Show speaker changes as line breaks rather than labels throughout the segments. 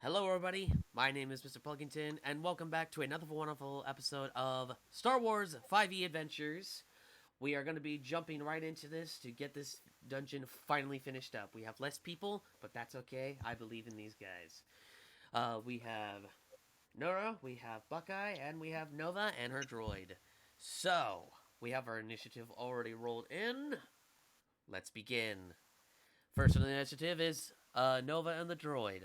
Hello, everybody. My name is Mr. Plunkington, and welcome back to another wonderful episode of Star Wars 5e Adventures. We are going to be jumping right into this to get this dungeon finally finished up. We have less people, but that's okay. I believe in these guys. We have Nora, we have Buckeye, and we have Nova and her droid. So, we have our initiative already rolled in. Let's begin. First on the initiative is Nova and the droid.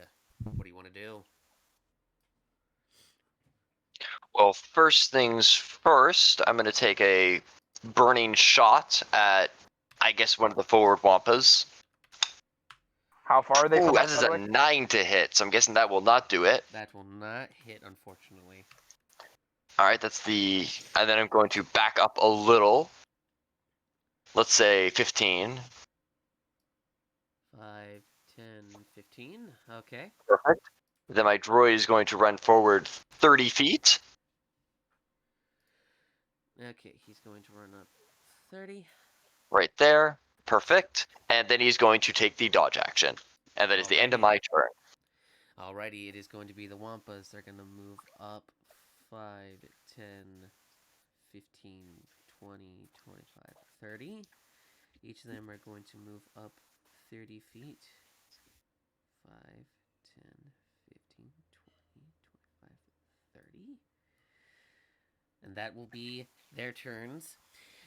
What do you want to do?
Well, first things first, I'm going to take a burning shot at, I guess, one of the forward Wampas.
How far are they
Ooh,
from
that
us,
is
by
a
the way?
9 to hit, so I'm guessing that will not do it.
That will not hit, unfortunately.
Alright, that's the... And then I'm going to back up a little. Let's say 15.
5, 10, 15. Okay.
Perfect. Then my droid is going to run forward 30 feet.
Okay, he's going to run up 30.
Right there. Perfect. And then he's going to take the dodge action. And that is the end of
Alrighty.
my turn.
Alrighty, it is going to be the Wampas. They're going to move up 5, 10, 15, 20, 25, 30. Each of them are going to move up 30 feet. 5, 10, 15, 20, 25, 30. And that will be their turns.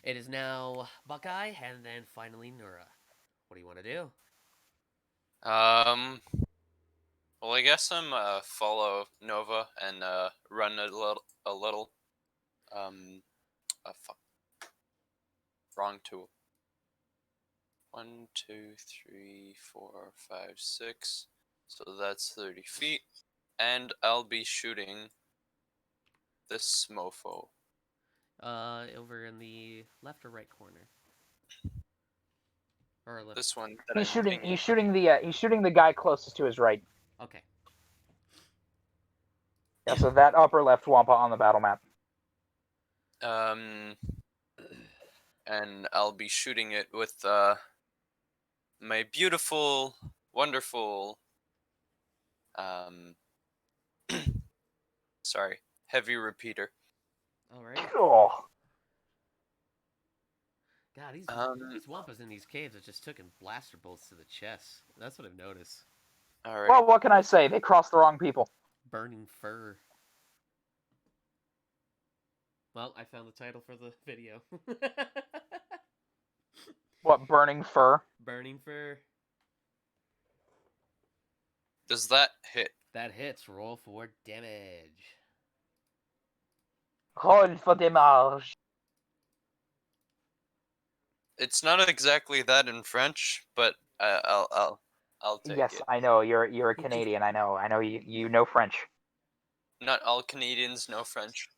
It is now Buckeye, and then finally Nura. What do you want to do?
Um. Well, I guess I'm follow Nova and run a little. Um. Fuck. Wrong tool. 1, 2, 3, 4, 5, 6. So that's 30 feet, and I'll be shooting this mofo.
Over in the left or right corner, or left.
This one that
He's
I'm
shooting.
pinging.
He's shooting the guy closest to his right.
Okay.
Yeah, so that upper left wampa on the battle map.
And I'll be shooting it with my beautiful, wonderful, sorry, heavy repeater.
All right.
Oh,
God, these wampas in these caves have just taken blaster bolts to the chest. That's what I've noticed.
All right.
well, what can I say? They crossed the wrong people.
Burning fur. Well, I found the title for the video.
What, burning fur?
Burning fur.
Does that hit?
That hits. Roll for damage.
Roll for damage.
It's not exactly that in French, but I'll take
Yes,
it.
I know. You're a Canadian. I know you know French.
Not all Canadians know French.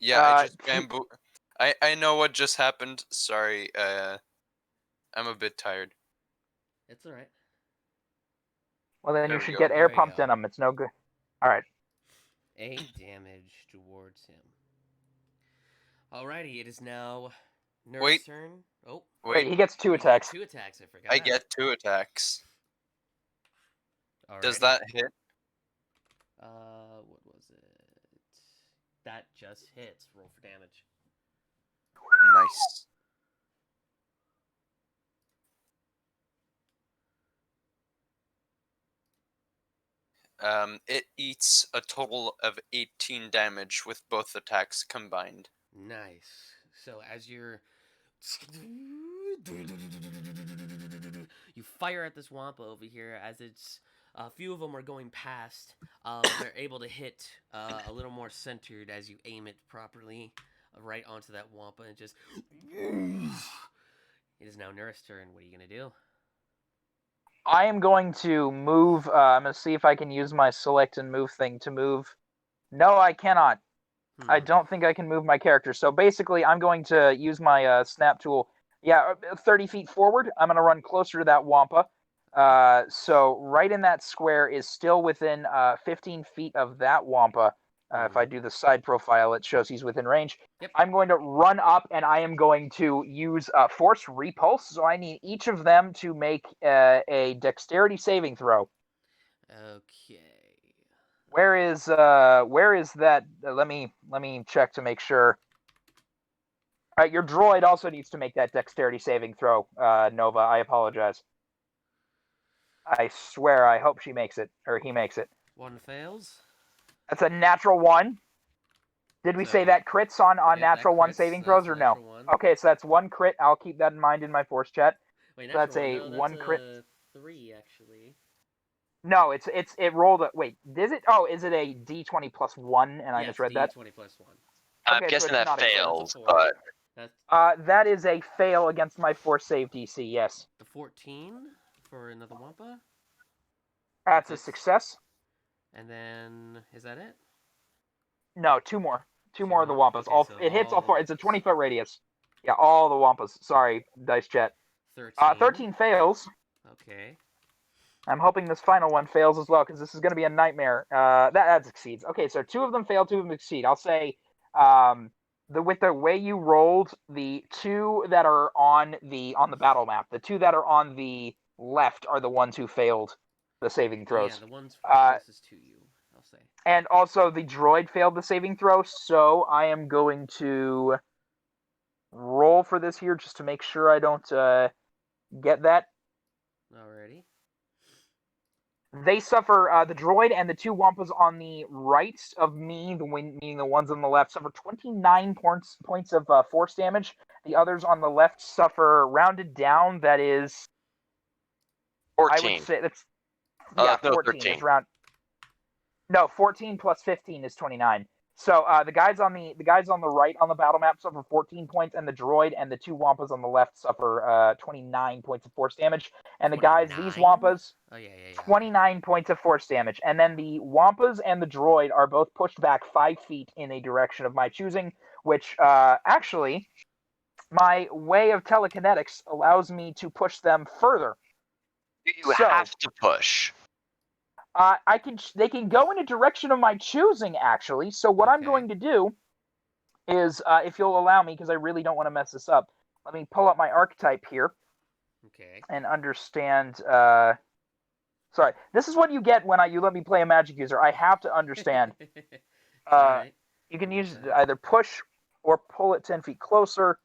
Yeah, I just bamboo. I know what just happened. Sorry. I'm a bit tired.
It's all right.
Well, then
There
you
we
should
go.
get air
There we
pumped
go.
in them. It's no good. All right.
8 damage towards him. Alrighty, it is now Nerd's
Wait.
turn. Oh,
Wait,
Wait,
he gets 2 attacks.
2 attacks. I forgot.
I get 2 attacks. Does
Alrighty.
that hit?
What was it? That just hits. Roll for damage.
Nice. It eats a total of 18 damage with both attacks combined.
Nice. So as you're you fire at this wampa over here as it's a few of them are going past. They're able to hit a little more centered as you aim it properly right onto that wampa and just. It is now Nura's turn. What are you gonna do?
I am going to move. I'm going to see if I can use my select and move thing to move. No, I cannot. I don't think I can move my character. So basically, I'm going to use my snap tool. Yeah, 30 feet forward. I'm going to run closer to that wampa. So right in that square is still within 15 feet of that wampa. If I do the side profile, it shows he's within range.
Yep.
I'm going to run up, and I am going to use Force Repulse. So I need each of them to make a Dexterity saving throw.
Okay.
Where is that? Let me check to make sure. Your droid also needs to make that Dexterity saving throw, Nova. I apologize. I swear, I hope she makes it, or he makes it.
One fails.
That's a natural 1. Did we say that crits on
yeah,
natural 1 saving throws or no?
One.
Okay, so that's 1 crit. I'll keep that in mind in my force chat.
Wait,
so that's
one.
a
No,
1 crit.
3 actually.
No, it rolled a wait. Is it? Oh, is it a D20 plus 1? And I misread that.
D20 plus 1.
I'm
Okay, so
guessing
it's
that
not a crit.
fails,
That's a 4.
but
That is a fail against my force save DC. Yes.
The 14 for another Wampa.
That's a success.
And then is that it?
No, 2 more. 2 more of the
more?
Wampas.
Okay, so
it hits
all
all 4.
the
It's a 20-foot radius. Yeah, all the Wampas. Sorry, Dice Chat.
13.
13 fails.
Okay.
I'm hoping this final one fails as well, because this is going to be a nightmare. That succeeds. Okay, so 2 of them fail, 2 of them succeed. I'll say, with the way you rolled, the 2 that are on the battle map, the 2 that are on the left are the ones who failed the saving throws.
Yeah, the ones closest to you, I'll say.
And also, the droid failed the saving throw, so I am going to roll for this here just to make sure I don't get that.
Alrighty.
They suffer, the droid and the 2 Wampas on the right of me, meaning the ones on the left, suffer 29 points of force damage. The others on the left suffer, rounded down, that is...
14.
I would say that's... Yeah,
no,
14
13.
is round... No, 14 plus 15 is 29. So the guys on the right on the battle map suffer 14 points, and the droid and the 2 Wampas on the left suffer 29 points of force damage. And the guys, these
29?
Wampas,
Oh, yeah.
29 points of force damage. And then the Wampas and the droid are both pushed back 5 feet in a direction of my choosing, which actually, my way of telekinetics allows me to push them further.
You have to push.
They can go in a direction of my choosing, actually. So what I'm going to do is, if you'll allow me, because I really don't want to mess this up, let me pull up my archetype here.
Okay.
And understand. Sorry, this is what you get when you let me play a magic user. I have to understand.
Right.
You can use either push or pull it 10 feet closer.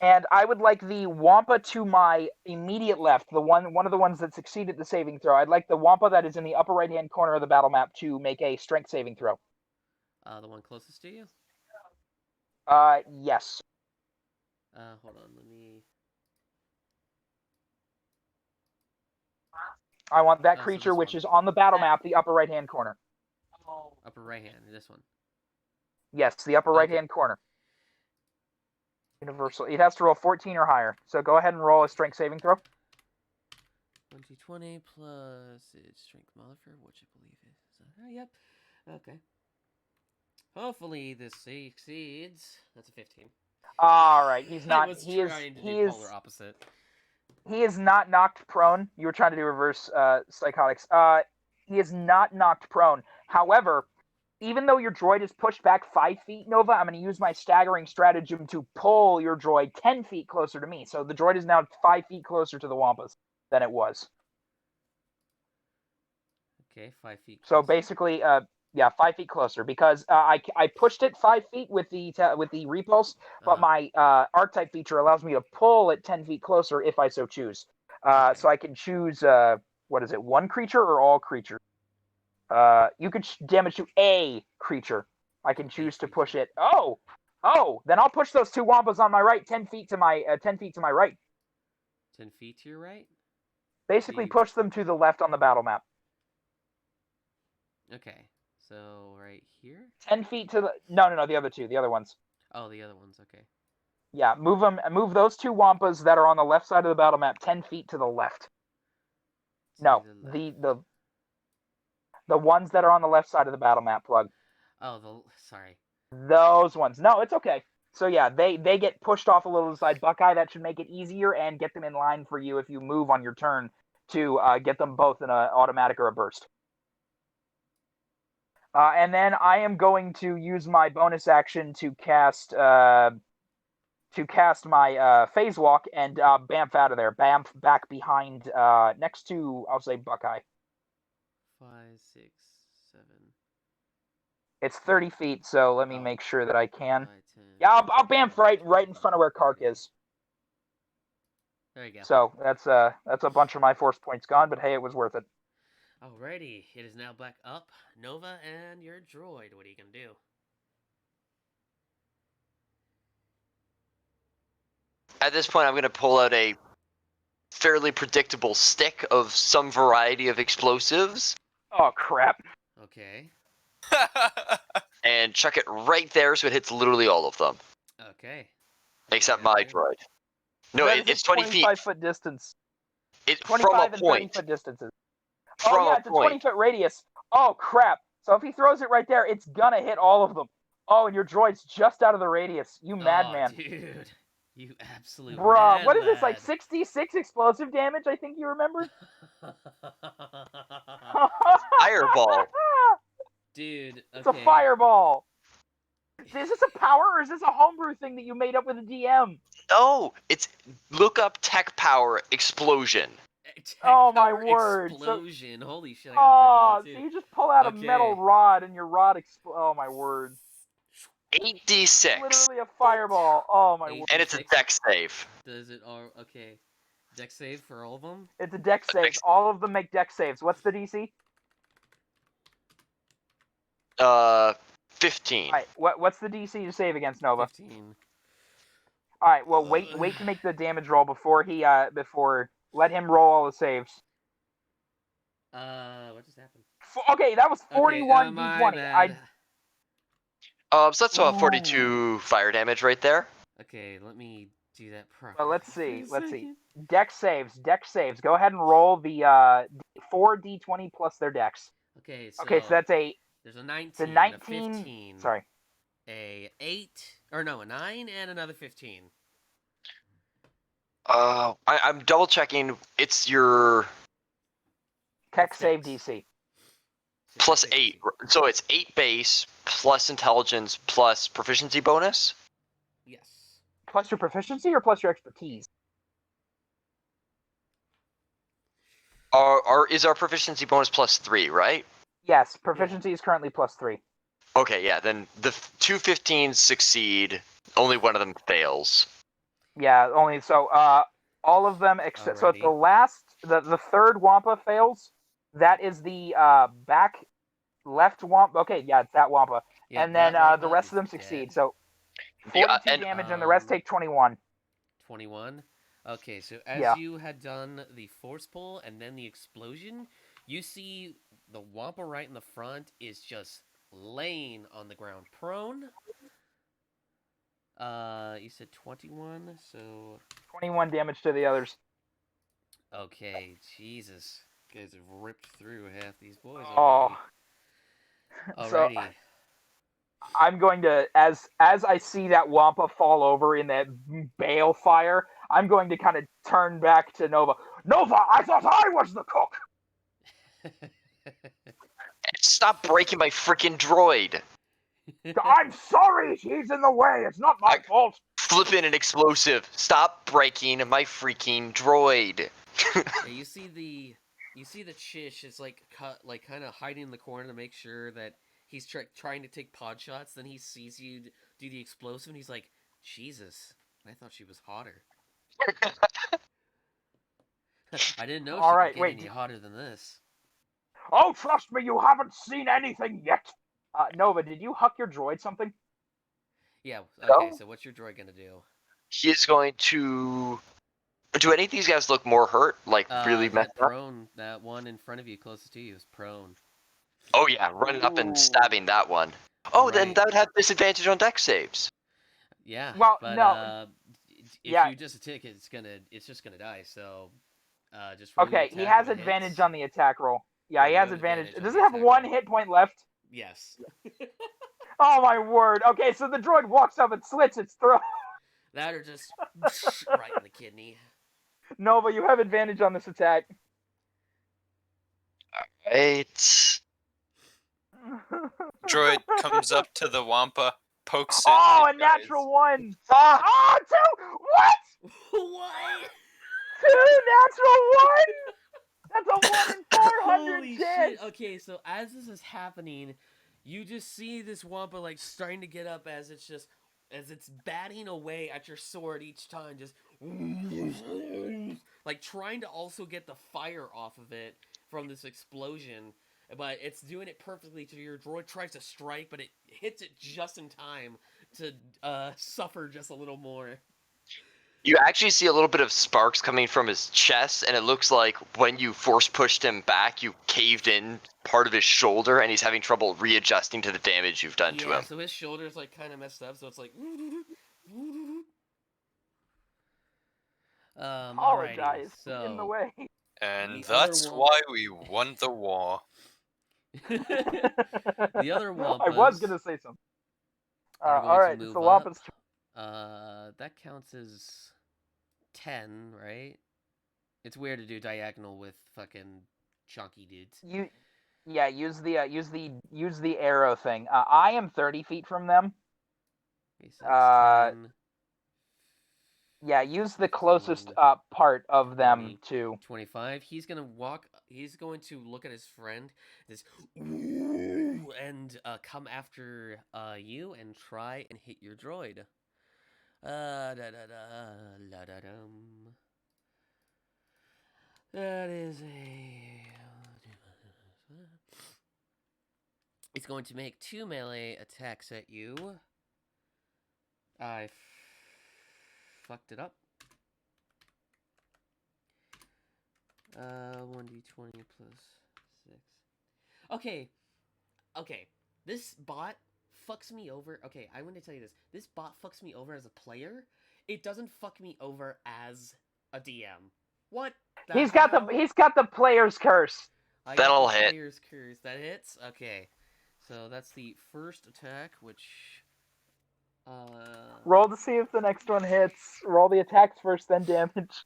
And I would like the Wampa to my immediate left, one of the ones that succeeded the saving throw. I'd like the Wampa that is in the upper right-hand corner of the battle map to make a strength saving throw.
The one closest to you?
Yes.
Hold on, let me...
I want that
so
creature
this
which
one.
is on the battle map, the upper right-hand corner.
Upper right hand, this one.
Yes, the upper right-hand corner. Universal. It has to roll 14 or higher. So go ahead and roll a strength saving throw.
1d20 plus its strength modifier, which I believe is... yep. Okay. Hopefully this succeeds. That's a 15.
All right, he's not.
I was trying to do polar opposite.
He is not knocked prone. You were trying to do reverse psychotics. He is not knocked prone. However, even though your droid is pushed back 5 feet, Nova, I'm going to use my staggering stratagem to pull your droid 10 feet closer to me. So the droid is now 5 feet closer to the Wampas than it was.
Okay, 5 feet closer.
So basically, 5 feet closer, because I pushed it 5 feet with the repulse, but my archetype feature allows me to pull it 10 feet closer if I so choose. So I can choose, one creature or all creatures? You can damage to a creature. I can choose to push it. Oh, then I'll push those 2 Wampas on my right 10 feet to my right.
10 feet to your right?
Basically, push them to the left on the battle map.
Okay, so right here?
10 feet to the... No, the other 2, the other ones.
Oh, the other ones, okay.
Yeah, move those 2 Wampas that are on the left side of the battle map 10 feet to the left. No, the ones that are on the left side of the battle map, Plug.
Oh, sorry.
Those ones. No, it's okay. So yeah, they get pushed off a little to the side. Buckeye, that should make it easier and get them in line for you if you move on your turn to get them both in an automatic or a burst. And then I am going to use my bonus action to cast my phase walk and bamf out of there. Bamf back behind next to, I'll say, Buckeye.
5, 6, 7.
It's 30 feet, so let me
Oh.
make sure that I can.
5, 10,
Yeah, I'll bamf right in front of where Kark is.
There you go.
So that's a bunch of my force points gone, but hey, it was worth it.
Alrighty, it is now back up. Nova and your droid. What are you gonna do?
At this point, I'm going to pull out a fairly predictable stick of some variety of explosives
Oh crap!
Okay.
and chuck it right there so it hits literally all of them,
Okay.
except
What
my
are you gonna
droid. No,
That is
it's
a
20 feet.
25-foot distance.
From
25
a
and
point.
30-foot distances.
From
Oh yeah,
a
it's a
point.
20-foot radius. Oh crap! So if he throws it right there, it's gonna hit all of them. Oh, and your droid's just out of the radius. You
do?
madman.
Oh, dude. You absolute
Bruh,
mad
what is this, like
lad.
66 explosive damage, I think you remember?
Fireball.
Dude, okay.
It's a fireball! Is this a power, or is this a homebrew thing that you made up with a DM?
No, it's look up tech power explosion.
Tech
Oh, my
power
word.
Explosion. Holy shit, I
Oh,
gotta check
so
that out
you just pull out a
Okay.
metal rod, and your rod oh my word.
too.
8d6.
Literally a fireball. Oh my word.
And it's a dex save.
Does it all okay. Deck save for all of them?
It's a dex save.
dex-
All of them make dex saves. What's the DC?
15.
Alright, what's the DC to save against Nova?
15.
Alright, well wait to make the damage roll before let him roll all the saves.
What just happened?
Okay, that was 41
okay, my
D20.
bad.
So that's 42 fire damage right there.
Okay, let me do that properly.
Well, let's
for
see.
a
Let's see.
second.
Dex saves. Go ahead and roll the 4d20 plus their dex.
Okay,
So that's a
there's a 19,
the 19
a 15,
sorry.
a 8, or no, a 9, and another 15.
I'm double checking. It's your
Tech
It's
save
dex.
DC.
plus
Save
8.
DC.
So it's 8 base plus intelligence plus proficiency bonus.
Yes.
Plus your proficiency or plus your expertise?
Is our proficiency bonus plus 3, right?
Yes, proficiency is currently plus 3.
Okay, yeah, then the two 15s succeed. Only one of them fails.
Yeah, only so all of them except so it's the
Alrighty.
last the third Wampa fails. That is the back left Wampa. Okay, yeah, it's that Wampa.
Yeah,
And then
that
the
Wampa
rest of
is
them succeed.
dead.
So 42
and
damage and the rest take 21.
21. Okay, so as
Yeah.
you had done the force pull and then the explosion, you see the Wampa right in the front is just laying on the ground prone. You said 21, so
21 damage to the others.
okay, Jesus. You guys have ripped through half these boys
Oh.
already.
So I'm going to as I see that Wampa fall over in that bale fire, I'm going to kind of turn back to Nova. Nova, I thought I was the cook.
stop breaking my freaking droid.
I'm sorry, he's in the way. It's not my fault.
Flipping an explosive. Stop breaking my freaking droid.
Yeah, you see the Chish is like kind of hiding in the corner to make sure that he's trying to take pod shots. Then he sees you do the explosive, and he's like, "Jesus, I thought she was hotter. I didn't know
All
she
right,
could get
wait,
any hotter than this."
Oh, trust me, you haven't seen anything yet. Nova, did you huck your droid something?
Yeah. Okay.
No.
So what's your droid gonna do?
He is going to. Do any of these guys look more hurt? Like really
That
messed up?
prone, that one in front of you, closest to you, is prone.
Oh yeah, running up and
Ooh.
stabbing that one. Oh, then
Right.
that would have disadvantage on deck saves.
Yeah.
Well,
but
no.
if
Yeah.
you just attack it, it's just gonna die. So, just roll your
Okay, he
attack
has
if it
advantage
hits.
on the attack roll. Yeah,
Yeah,
he
you
has
have
advantage.
advantage on
Does
the
it have
attack
one
roll.
hit point left?
Yes.
Oh my word. Okay, so the droid walks up and slits its throat.
That or just right in the kidney.
Nova, you have advantage on this attack.
Right.
Droid comes up to the Wampa, pokes it.
Oh,
and
a
it dies.
natural one!
Ah!
Oh, two! What?
What?
Two natural one? That's a 1 in 400
Holy
chance!
shit! Okay, so as this is happening, you just see this Wampa like starting to get up as it's batting away at your sword each time, just like trying to also get the fire off of it from this explosion. But it's doing it perfectly. So your droid tries to strike, but it hits it just in time to suffer just a little more.
You actually see a little bit of sparks coming from his chest, and it looks like when you force pushed him back, you caved in part of his shoulder, and he's having trouble readjusting to the damage you've done to
Yeah,
him.
so his shoulder's like kind of messed up, so it's like. Alrighty,
Apologize for
so
getting in the way.
And
The other
that's
one-
why we won the war.
the other Wampas.
I was gonna say something.
are going to
Alright,
move
so Wampa's
that counts as 10, right? It's weird to do diagonal with fucking chunky dudes.
use the arrow thing. I am 30 feet from them.
Okay, so that's 10,
Yeah, use the closest
15,
part of them
20.
to.
25. He's going to look at his friend, this, and come after you and try and hit your droid. Da da da la da dum. That is a. It's going to make 2 melee attacks at you. I fucked it up. 1d20 plus 6. Okay. This bot fucks me over. Okay, I'm going to tell you this. This bot fucks me over as a player. It doesn't fuck me over as a DM. What?
He's got the player's curse.
I
That'll
got the
hit.
player's curse. That hits? Okay. So that's the first attack, which...
Roll to see if the next one hits. Roll the attacks first, then damage.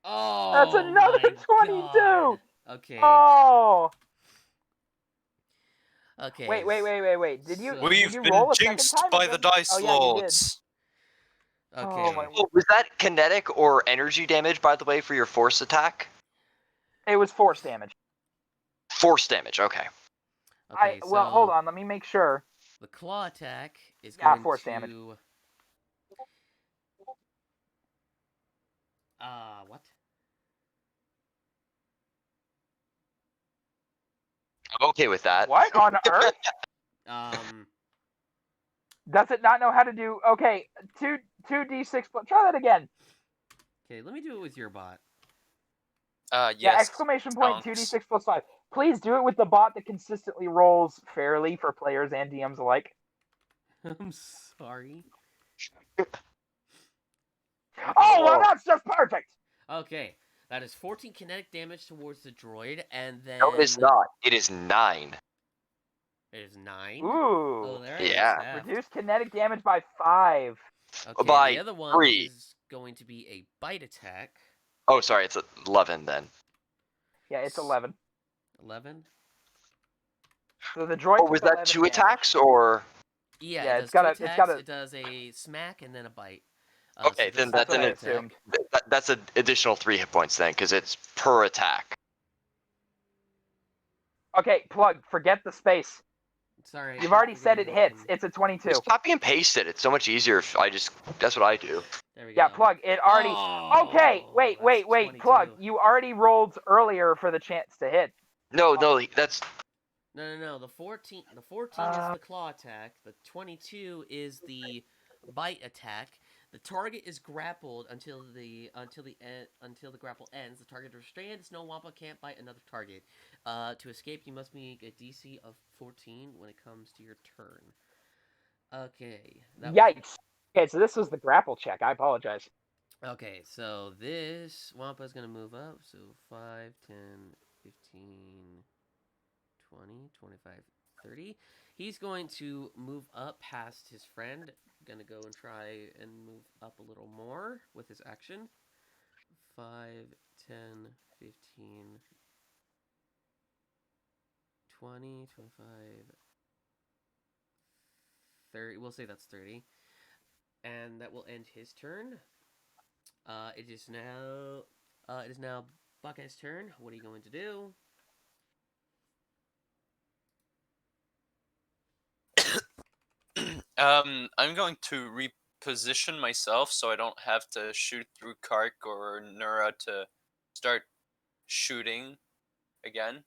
Oh,
That's another
my
22!
God. Okay.
Oh!
Okay.
Wait. Did you
So-
did
We've
you
been
roll a second
jinxed
time?
by the dice
Oh, yeah, you did.
lords.
Okay.
Oh, my
Oh, was that kinetic or energy damage, by the way, for your force attack?
It was force damage.
Force damage, okay.
Okay,
Well,
so
hold on. Let me make sure.
the claw attack is
Yeah,
going
force
to...
damage.
What?
I'm okay with that.
What on earth? Does it not know how to do? Okay, 2d6. Try that again.
Okay, let me do it with your bot.
Yeah,
Yes.
exclamation point
Tonks.
2d6 plus 5. Please do it with the bot that consistently rolls fairly for players and DMs alike.
I'm sorry.
Oh, well, that's just perfect.
Okay, that is 14 kinetic damage towards the droid, and then...
No, it is not. It is 9.
It is 9.
Ooh.
Oh, there it is.
Yeah.
half.
Reduce kinetic damage by 5.
Okay,
by
the other one
3.
is going to be a bite attack.
Oh, sorry, it's 11 then.
Yeah, it's 11.
11.
So the droid.
Oh, was
took
that
11
2
damage.
attacks or?
Yeah,
Yeah,
it
it's
does
got
two
a- it's
attacks.
got a-
it does a smack and then a bite.
Okay,
this
then
is
that's
the
an
bite
what I
attack.
assumed.
That's an additional 3 hit points then, because it's per attack.
Okay, plug. Forget the space.
Sorry.
You've already said it
forgetting
hits.
fucking-
It's a 22.
Just copy and paste it. It's so much easier if I just. That's what I do.
There we
Yeah,
go.
plug. It already.
Oh,
Okay, wait.
that's
Plug.
22.
You already rolled earlier for the chance to hit.
No, that's.
No. The 14 is
Uh,
the claw attack. The 22 is the bite attack. The target is grappled until the grapple ends. The target restrains. No Wampa can't bite another target. To escape, you must make a DC of 14 when it comes to your turn. Okay.
Yikes. Okay, so this was the grapple check. I apologize.
Okay, so this Wampa is going to move up. So 5, 10, 15, 20, 25, 30. He's going to move up past his friend. Going to go and try and move up a little more with his action. 5, 10, 15, 20, 25, 30. We'll say that's 30. And that will end his turn. It is now Buckeye's turn. What are you going to do?
I'm going to reposition myself so I don't have to shoot through Kark or Nura to start shooting again.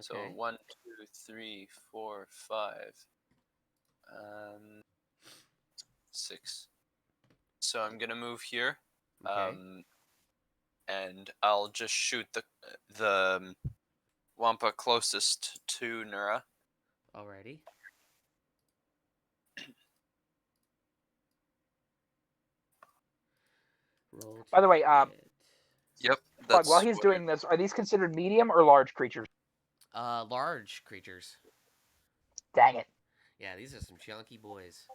So
Okay.
1, 2, 3, 4, 5, 6. So I'm gonna move here,
Okay.
and I'll just shoot the Wampa closest to Nura.
Alrighty. Roll.
By the way,
hit.
Yep,
Plug,
that's
while he's
what
doing this, are these considered medium or large creatures?
Large creatures.
Dang it.
Yeah, these are some chunky boys.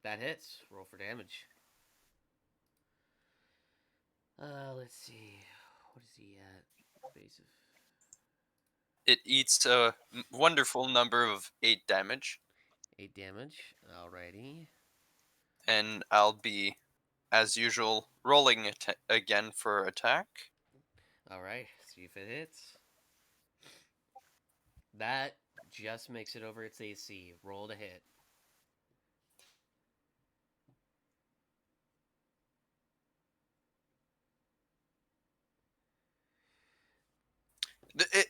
That hits. Roll for damage. Let's see. What is he at? Base of
it eats a wonderful number of 8 damage,
8 damage. Alrighty.
and I'll be, as usual, rolling it again for attack.
Alright, see if it hits. That just makes it over its AC. Roll to hit.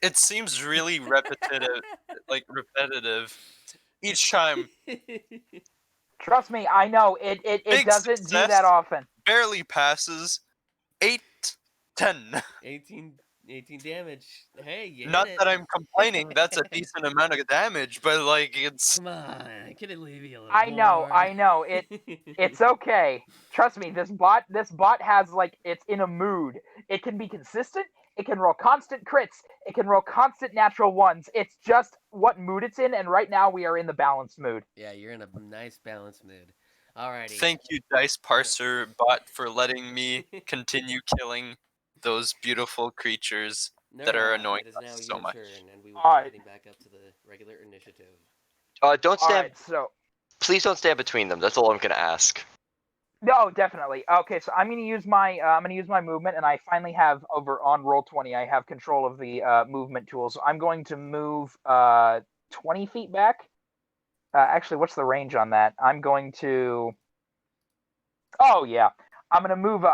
It seems really repetitive, each time.
Trust me, I know. It
Big
doesn't do
success.
that often.
Barely passes. 8, 10.
18 damage. Hey, you
Not
hit it.
that I'm complaining, that's a decent amount of damage, but like it's
Come on, can it leave you a little
I know,
more?
I know. It's okay. Trust me, this bot has like it's in a mood. It can be consistent, it can roll constant crits, it can roll constant natural ones. It's just what mood it's in, and right now we are in the balanced mood.
Yeah, you're in a nice balanced mood. Alrighty.
thank you, Dice Parser Bot, for letting me continue killing those beautiful creatures that are
Nura,
annoying
it is
us
now
so
your
much.
turn, and we will
Alright.
be heading back up to the regular initiative.
Don't stand.
Alright, so
Please don't stand between them. That's all I'm gonna ask.
no, definitely. Okay, so I'm gonna use my movement, and I finally have over on Roll20. I have control of the movement tool, so I'm going to move 20 feet back. Actually, what's the range on that? I'm going to. Oh yeah, I'm gonna move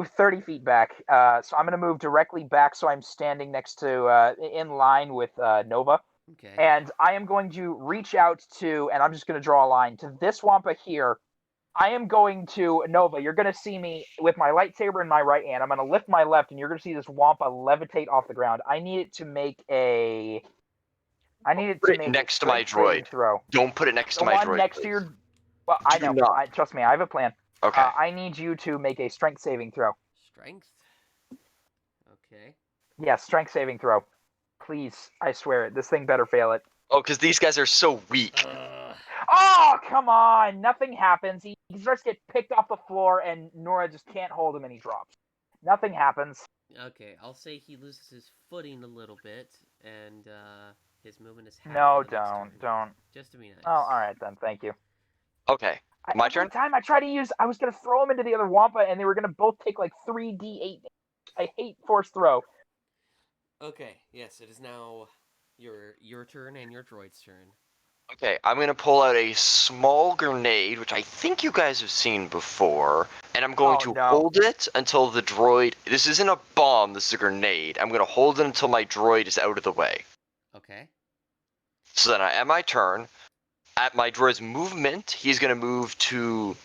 30 feet back. So I'm gonna move directly back, so I'm standing next to in line with Nova.
Okay.
And I am going to reach out to, and I'm just going to draw a line to this Wampa here. I am going to, Nova, you're going to see me with my lightsaber in my right hand. I'm going to lift my left, and you're going to see this Wampa levitate off the ground. I need it to make a.
Put it next to my
strength saving
droid.
throw.
Don't put it next
The
to my
one
droid.
next to
please.
your. Well, I
Do
know.
not.
Trust me, I have a plan.
Okay.
I need you to make a strength saving throw.
Strength. Okay.
Yeah, strength saving throw. Please, I swear it. This thing better fail it.
Oh, because these guys are so weak.
Oh, come on! Nothing happens. He starts to get picked off the floor, and Nora just can't hold him, and he drops. Nothing happens.
Okay, I'll say he loses his footing a little bit, and his movement is half.
No,
for the next
don't,
turn.
don't.
Just to be nice.
Oh, all right then. Thank you.
Okay. My
every
turn?
time I try to use, I was gonna throw him into the other Wampa, and they were gonna both take like 3d8. I hate force throw.
Okay, yes, it is now your turn and your droid's turn.
Okay, I'm gonna pull out a small grenade, which I think you guys have seen before, and I'm going to hold it until the droid. This isn't a bomb. This is a grenade. I'm gonna hold it until my droid is out of the way.
Okay.
So then, at my turn, at my droid's movement, he's gonna move to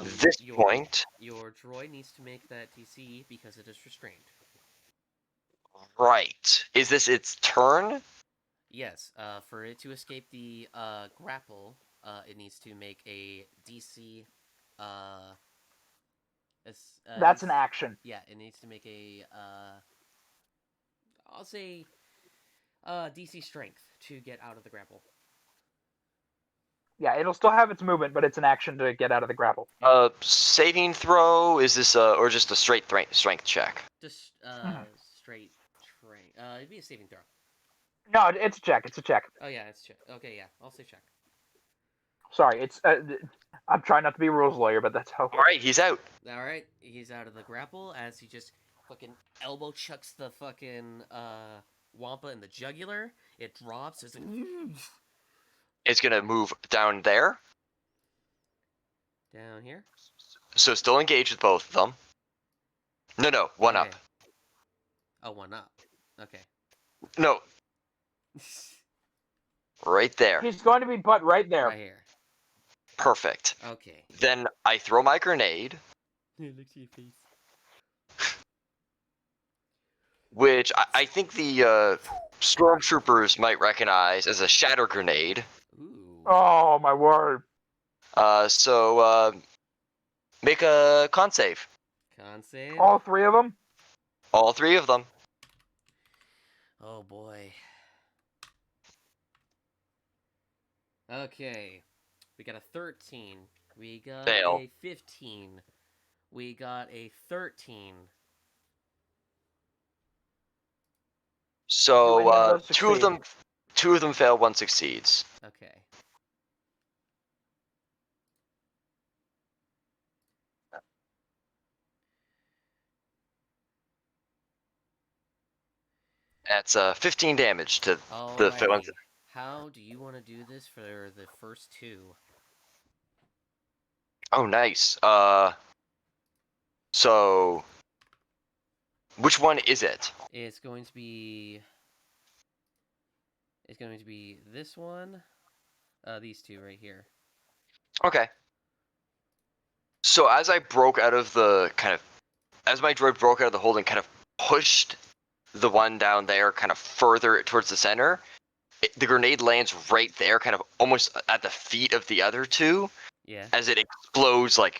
this point.
Your droid needs to make that DC because it is restrained.
Right. Is this its turn?
Yes. For it to escape the grapple, it needs to make a DC.
That's an action.
Yeah, it needs to make a. I'll say. DC strength to get out of the grapple.
Yeah, it'll still have its movement, but it's an action to get out of the grapple.
Saving throw? Is this or just a straight strength check?
Just straight train. It'd be a saving throw.
No, it's a check. It's a check.
Oh yeah, it's check. Okay, yeah, I'll say check.
Sorry, it's. I'm trying not to be a rules lawyer, but that's how.
All right, he's out.
All right, he's out of the grapple as he just fucking elbow chucks the fucking Wampa in the jugular. It drops. It's like,
It's gonna move down there.
down here.
So still engaged with both of them. No, one up.
Okay. Oh, one up. Okay.
No, right there.
He's going to be put right there.
Right here.
Perfect.
Okay.
Then I throw my grenade,
Look at your face.
which I think the stormtroopers might recognize as a shatter grenade.
Ooh.
Oh my word!
So make a con save.
Con save.
All three of them.
All three of them.
Oh boy. Okay. We got a 13. We got
Fail.
a 15. We got a 13.
So
Do any of those
two of them fail, one succeeds.
Okay.
That's 15 damage to the
Alrighty. How do you want to do this for the first two?
Oh, nice. So which one is it?
It's going to be. It's going to be this one. These two right here.
Okay. So as I broke out of the as my droid broke out of the hold and kind of pushed the one down there kind of further towards the center, the grenade lands right there, kind of almost at the feet of the other two,
Yeah.
as it explodes and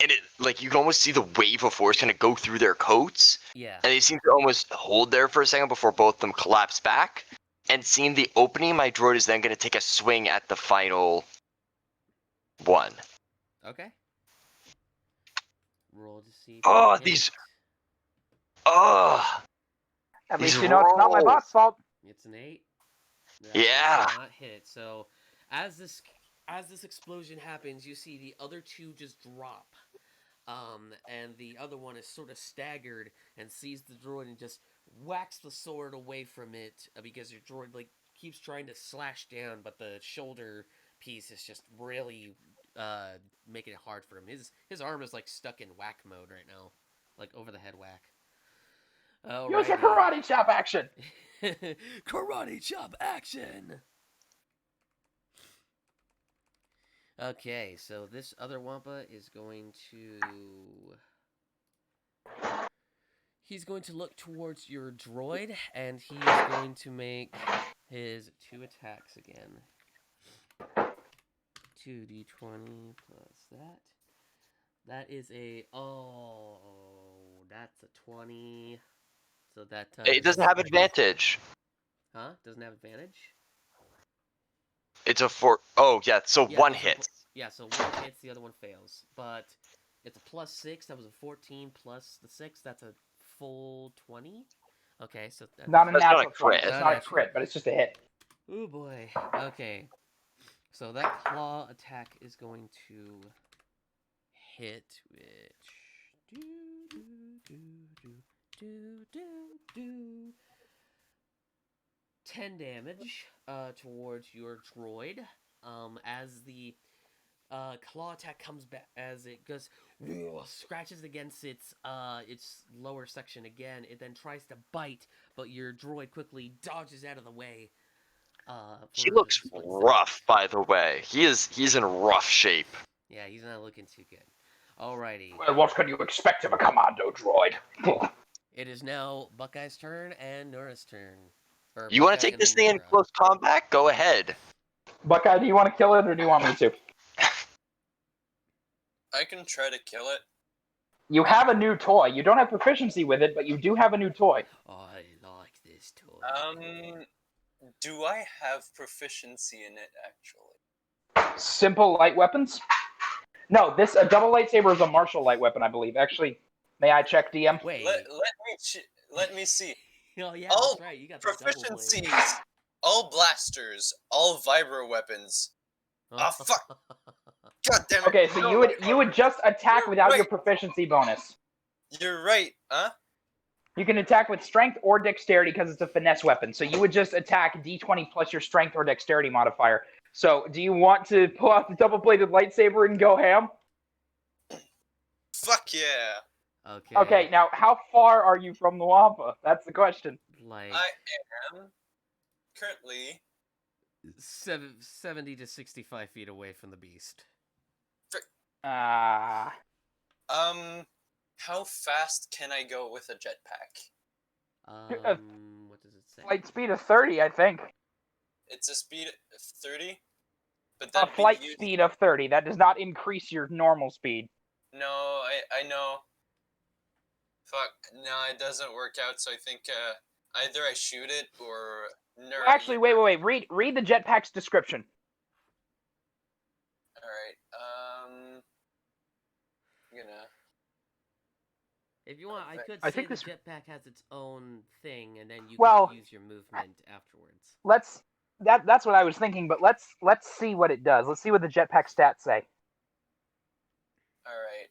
it you can almost see the wave of force kind of go through their coats,
Yeah.
and they seem to almost hold there for a second before both of them collapse back. And seeing the opening, my droid is then going to take a swing at the final one.
Okay. Roll to see. If
Oh,
you hit
these-
it.
Ugh.
At
These
least you know it's not my
rolls.
boss fault.
It's an 8. That
Yeah.
does not hit. So as this explosion happens, you see the other two just drop. And the other one is sort of staggered and sees the droid and just whacks the sword away from it because your droid keeps trying to slash down, but the shoulder piece is just really making it hard for him. His arm is stuck in whack mode right now, over the head whack.
Use your karate chop action.
Karate chop action. Okay, so this other Wampa is going to. He's going to look towards your droid, and he is going to make his 2 attacks again. 2d20 plus that. That is a. Oh, that's a 20. So that.
It doesn't have advantage.
Huh? Doesn't have advantage?
It's a 4. Oh, yeah, so
Yeah,
one
those are
hit.
So one hits, the other one fails. But it's a plus 6. That was a 14 plus the 6. That's a full 20. Okay, so that's
Not a
That's not a
natural crit.
crit.
It's not a crit, but it's just a hit.
Oh boy. Okay. So that claw attack is going to hit, which 10 damage towards your droid. As the claw attack comes back, as it goes scratches against its lower section again. It then tries to bite, but your droid quickly dodges out of the way.
He
for
looks
a split second.
rough, by the way. He's in rough shape.
Yeah, he's not looking too good. Alrighty.
Well, what can you expect of a commando droid?
It is now Buckeye's turn and Nora's turn. Or
You want
Buckeye
to take
and
this
then
thing in
Nora.
close combat? Go ahead.
Buckeye, do you want to kill it or do you want me to?
I can try to kill it.
You have a new toy. You don't have proficiency with it, but you do have a new toy.
I like this toy.
Do I have proficiency in it actually?
Simple light weapons? No, a double lightsaber is a martial light weapon, I believe. Actually, may I check, DM?
Wait.
Let me see.
Oh yeah,
All
that's right. You got the double blade.
proficiencies, all blasters, all vibro weapons. Ah, fuck. God damn it.
Okay, so you would just attack
You're
without your
right.
proficiency bonus.
You're right, huh?
You can attack with strength or dexterity because it's a finesse weapon. So you would just attack d20 plus your strength or dexterity modifier. So do you want to pull out the double-bladed lightsaber and go ham?
Fuck yeah.
Okay.
Okay, now how far are you from the Wampa? That's the question.
Like
I am currently
70 to 65 feet away from the beast.
Ah.
how fast can I go with a jetpack?
What does it say?
Flight speed of 30, I think.
It's a speed of 30? But
A
that'd be
flight
used-
speed of 30. That does not increase your normal speed.
No, I know. Fuck, no, it doesn't work out, so I think either I shoot it or...
Actually, wait. Read the jetpack's description.
Alright, I'm gonna...
If you want, I could
I
say
think
the
this-
jetpack has its own thing, and then you
Well-
can use your movement afterwards.
That's what I was thinking, but let's see what it does. Let's see what the jetpack stats say.
Alright,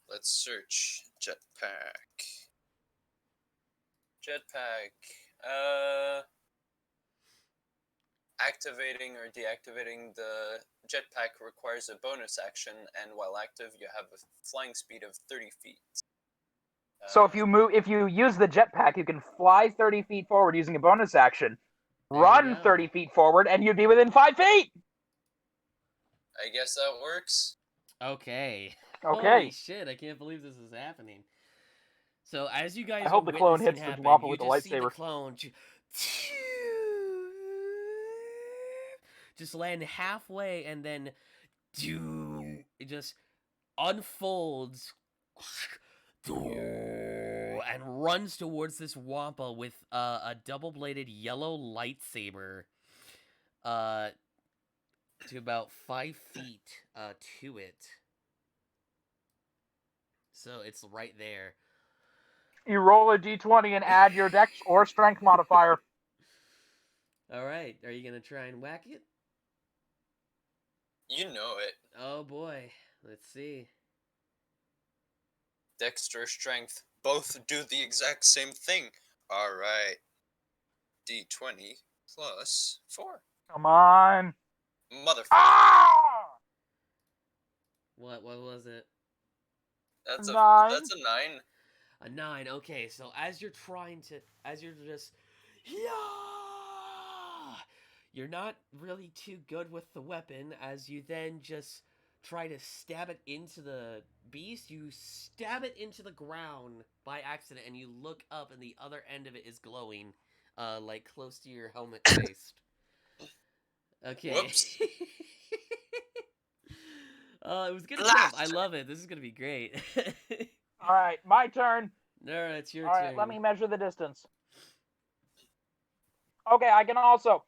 let's search jetpack. Activating or deactivating the jetpack requires a bonus action, and while active, you have a flying speed of 30 feet.
So if you use the jetpack, you can fly 30 feet forward using a bonus action,
There you
run
go.
30 feet forward, and you'd be within 5 feet.
I guess that works.
Okay.
Okay.
Holy shit! I can't believe this is happening. So as you guys,
I hope
are
the clone
witnessing
hits the
happen,
Wampa
you
with the
just see the
lightsaber.
clone just land halfway, and then it just unfolds and runs towards this Wampa with a double-bladed yellow lightsaber, to about 5 feet to it. So it's right there.
You roll a d20 and add your dex or strength modifier.
All right, are you gonna try and whack it?
You know it.
Oh boy, let's see.
Dexter strength both do the exact same thing. Alright. D20 plus 4.
Come on.
Motherfucker.
Ah!
What was it?
That's a
9.
that's a 9.
A 9. Okay, so as you're just, yeah, you're not really too good with the weapon. As you then just try to stab it into the beast, you stab it into the ground by accident, and you look up, and the other end of it is glowing, like close to your helmet waist. Okay.
Whoops.
It was gonna jump. I love it. This is gonna be great.
All right, my turn.
No, it's your
All
turn.
right, let me measure the distance. Okay, I can also.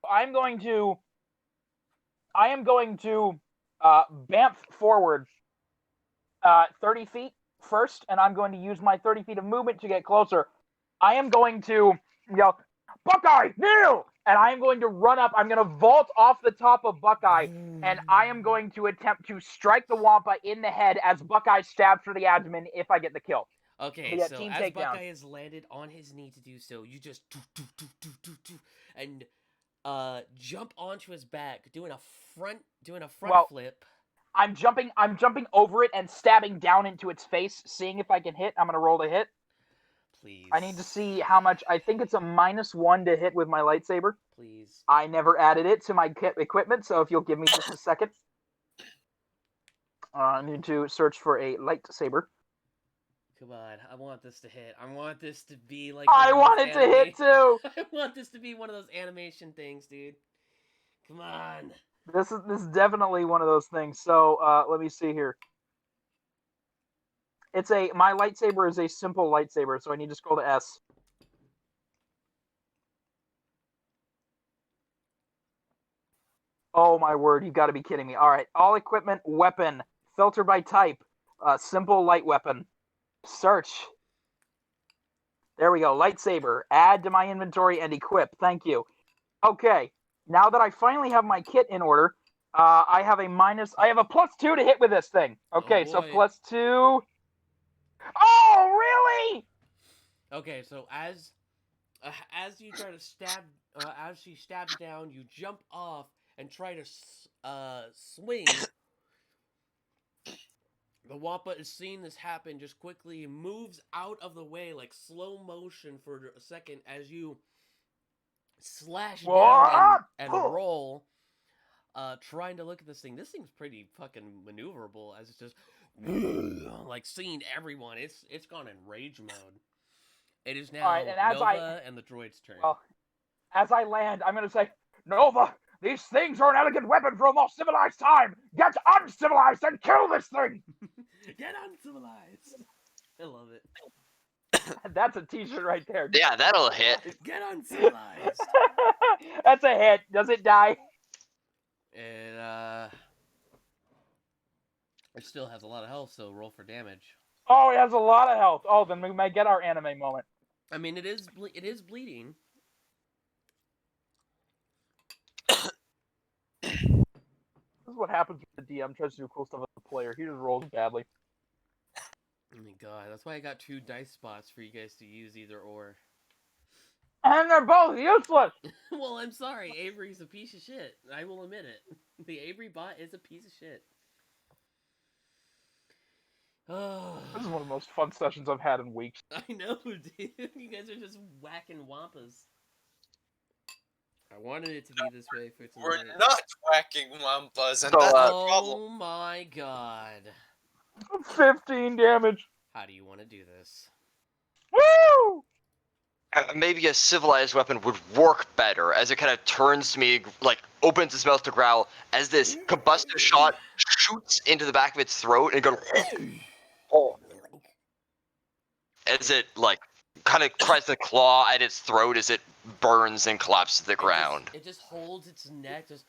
I am going to bamf forward 30 feet first, and I'm going to use my 30 feet of movement to get closer. I am going to yell, "Buckeye, kneel!" And I am going to run up. I'm going to vault off the top of Buckeye, and I am going to attempt to strike the Wampa in the head as Buckeye stabs for the abdomen if I get the kill.
Okay,
Yeah,
so
team
as
takedown.
Buckeye has landed on his knee to do so, you just do, and jump onto his back, doing a front
Well,
flip.
I'm jumping over it and stabbing down into its face, seeing if I can hit. I'm going to roll to hit.
Please.
I need to see how much. I think it's a -1 to hit with my lightsaber.
Please.
I never added it to my equipment, so if you'll give me just a second. I need to search for a lightsaber.
Come on, I want this to hit. I want this to be like.
I
one of
want
those
it to hit too!
I want this to be one of those animation things, dude. Come on.
This is definitely one of those things. So let me see here. My lightsaber is a simple lightsaber, so I need to scroll to S. Oh my word, you got to be kidding me. All right, all equipment, weapon, filter by type, simple light weapon. Search. There we go. Lightsaber. Add to my inventory and equip. Thank you. Okay. Now that I finally have my kit in order, I have a +2 to hit with this thing. Okay, so
boy.
+2. Oh, really?
Okay, so as you try to stab, as she stabs down, you jump off and try to swing. The Wampa is seeing this happen, just quickly moves out of the way like slow motion for a second as you slash down and roll, trying to look at this thing. This thing's pretty fucking maneuverable as it's just like seeing everyone. It's gone in rage mode. It is now
Alright, and as
Nova and the droid's turn.
Well, as I land, I'm going to say, Nova, these things are an elegant weapon for a more civilized time. Get uncivilized and kill this thing.
Get uncivilized. I love it.
That's a t-shirt right there.
Yeah, that'll hit.
Get uncivilized.
That's a hit. Does it die?
It still has a lot of health, so roll for damage.
Oh, it has a lot of health. Oh, then we might get our anime moment.
I mean, it is bleeding.
This is what happens when the DM tries to do cool stuff with the player. He just rolls badly.
Oh my god, that's why I got 2 dice spots for you guys to use either or.
And they're both useless!
Well, I'm sorry, Avery's a piece of shit. I will admit it. The Avery bot is a piece of shit. Oh.
This is one of the most fun sessions I've had in weeks.
I know, dude. You guys are just whacking wampas. I wanted it to be this way for tonight.
We're not whacking wampas, and
So,
that's the
Oh
problem.
my god.
15 damage.
How do you want to do this?
Woo!
Maybe a civilized weapon would work better, as it kind of turns to me, like, opens its mouth to growl, as this combustive shot shoots into the back of its throat, and goes, oh, as it, like, kind of tries to claw at its throat as it burns and collapses to the ground.
It just holds its neck, just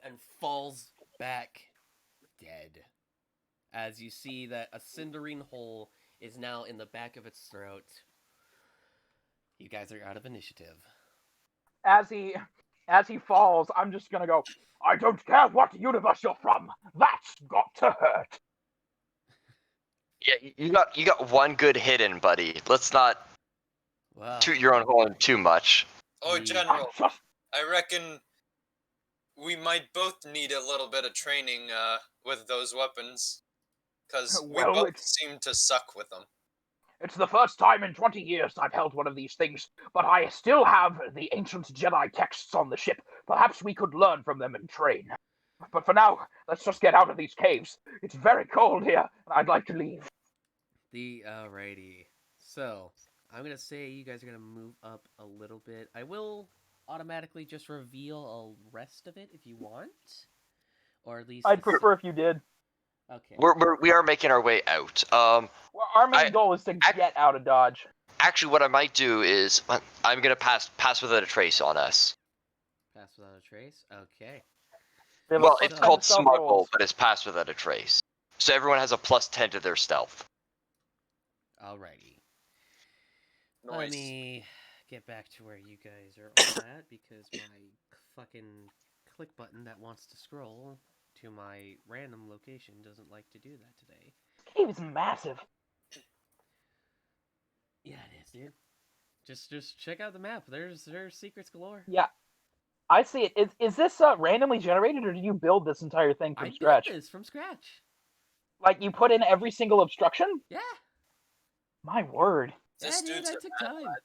and falls back dead. As you see that a cindering hole is now in the back of its throat. You guys are out of initiative.
As he falls, I'm just gonna go, I don't care what universe you're from. That's got to hurt.
Yeah, you got one good hit in, buddy. Let's not
Wow.
toot your own horn too much.
Oh,
Mm.
General, I reckon we might both need a little bit of training with those weapons. Because we
Well,
both seem to suck with them.
It's the first time in 20 years I've held one of these things, but I still have the ancient Jedi texts on the ship. Perhaps we could learn from them and train. But for now, let's just get out of these caves. It's very cold here, and I'd like to leave.
Alrighty. So, I'm gonna say you guys are gonna move up a little bit. I will automatically just reveal a rest of it if you want. Or at least...
I'd prefer if you did.
Okay.
We are making our way out.
Well, our main goal is to get out of Dodge.
Actually, what I might do is I'm gonna pass without a trace on us.
Pass without a trace? Okay.
Well, it's called
stealth
smuggle,
rolls.
but it's pass without a trace. So everyone has a +10 to their stealth.
Alrighty.
Nice.
Let me get back to where you guys are all at, because my fucking click button that wants to scroll to my random location doesn't like to do that today.
This cave is massive.
Yeah, it is, dude. Just check out the map. There's secrets galore.
Yeah. I see it. Is this randomly generated, or did you build this entire thing from
I
scratch?
built this from scratch.
Like, you put in every single obstruction?
Yeah.
My word.
This
Yeah, dude,
dude's
I
a
took
mad
time.
lad.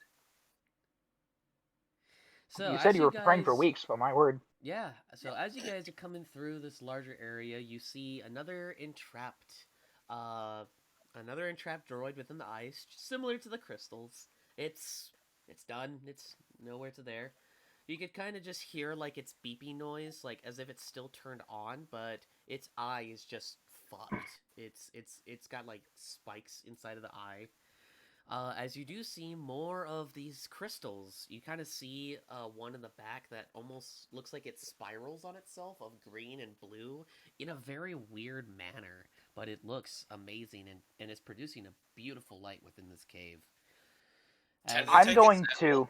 So
You said
as
you were preparing for
guys-
weeks, but my word.
Yeah, so as you guys are coming through this larger area, you see another entrapped droid within the ice, similar to the crystals. It's done. It's nowhere to there. You could kind of just hear like its beeping noise, like as if it's still turned on, but its eye is just fucked. It's got like spikes inside of the eye. As you do see more of these crystals, you kind of see one in the back that almost looks like it spirals on itself of green and blue in a very weird manner, but it looks amazing and is producing a beautiful light within this cave. As-
to
I'm
take
going to.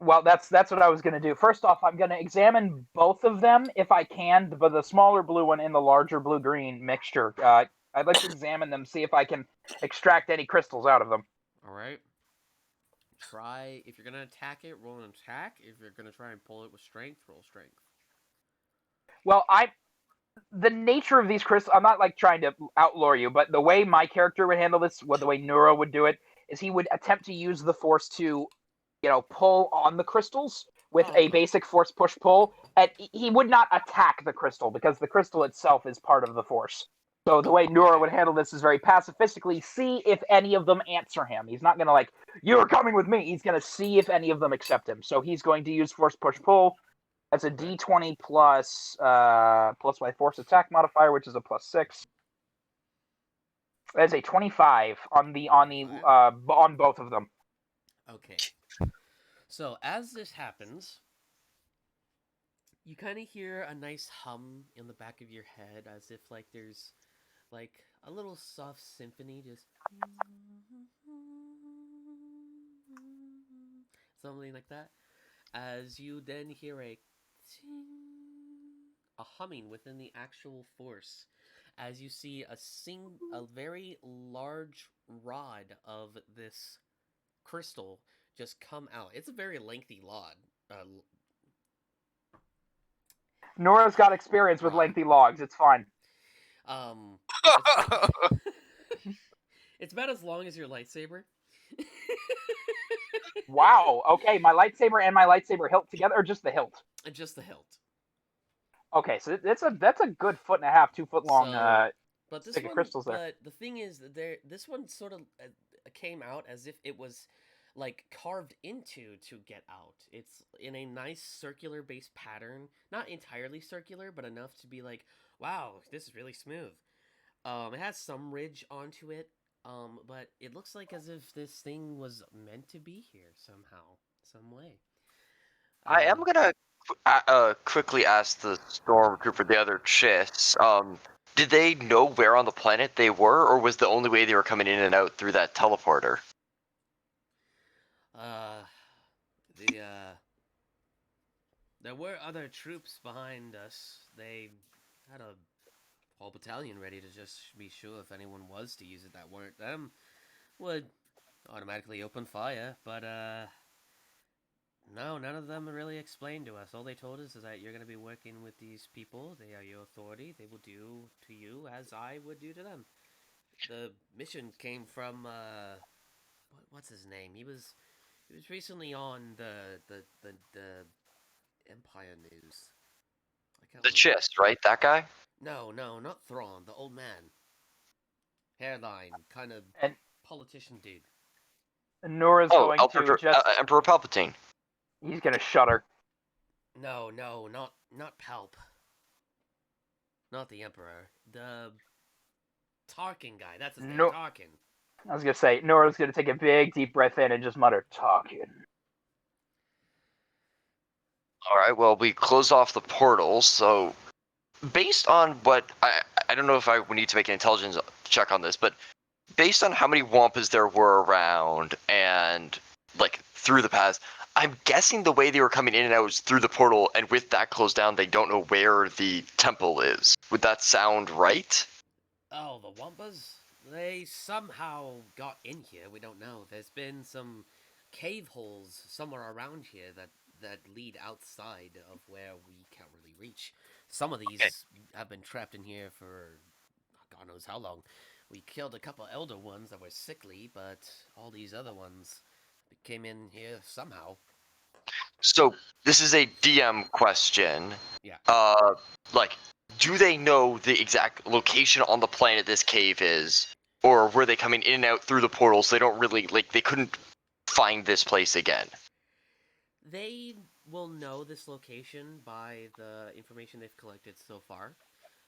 Well, that's what I was going to do. First off, I'm going to examine both of them if I can, but the smaller blue one and the larger blue-green mixture. I'd like to examine them, see if I can extract any crystals out of them.
All right. Try if you're gonna attack it, roll an attack. If you're gonna try and pull it with strength, roll strength.
Well, the nature of these crystals, I'm not like trying to outlaw you, but the way my character would handle this, the way Neuro would do it, is he would attempt to use the force to, pull on the crystals with a basic force push pull, and he would not attack the crystal because the crystal itself is part of the force. So the way Neuro would handle this is very pacifistically see if any of them answer him. He's not gonna you're coming with me. He's gonna see if any of them accept him. So he's going to use force push pull. That's a D20 plus my force attack modifier, which is a +6. That's a 25 on both of them.
Okay. So as this happens, you kind of hear a nice hum in the back of your head, as if there's a little soft symphony, just something like that. As you then hear a humming within the actual force, as you see a very large rod of this crystal just come out. It's a very lengthy rod.
Nora's got experience with lengthy logs. It's fine.
It's about as long as your lightsaber.
Wow. Okay, my lightsaber and my lightsaber hilt together, or just the hilt?
Just the hilt.
Okay, so that's a good 1.5, 2 foot long
but this
stick
one,
of crystals there.
But the thing is, this one sort of came out as if it was carved into to get out. It's in a nice circular base pattern, not entirely circular, but enough to be wow, this is really smooth. It has some ridge onto it, but it looks as if this thing was meant to be here somehow, some way.
I am gonna quickly ask the stormtrooper, the other Chiss, did they know where on the planet they were, or was the only way they were coming in and out through that teleporter?
There were other troops behind us. They had a whole battalion ready to just be sure if anyone was to use it that weren't them, would automatically open fire, but no, none of them really explained to us. All they told us is that you're going to be working with these people. They are your authority. They will do to you as I would do to them. The mission came from what's his name? He was recently on the Empire News.
The Chiss, right? That guy?
No, not Thrawn. The old man. Hairline, kind of politician dude.
Nora's going to just
Emperor Palpatine.
He's gonna shudder.
No, not Palp. Not the Emperor. The Tarkin guy. That's his name. Tarkin.
I was gonna say Nora's gonna take a big deep breath in and just mutter, "Tarkin."
All right. Well, we close off the portals. So, based on what I don't know if I would need to make an intelligence check on this, but based on how many Wampas there were around and through the paths, I'm guessing the way they were coming in and out was through the portal, and with that closed down, they don't know where the temple is. Would that sound right?
Oh, the Wampas? They somehow got in here. We don't know. There's been some cave holes somewhere around here that lead outside of where we can't really reach. Some of these have been trapped in here for God knows how long. We killed a couple elder ones that were sickly, but all these other ones came in here somehow.
So this is a DM question.
Yeah.
Do they know the exact location on the planet this cave is, or were they coming in and out through the portal so they don't really they couldn't find this place again?
They will know this location by the information they've collected so far.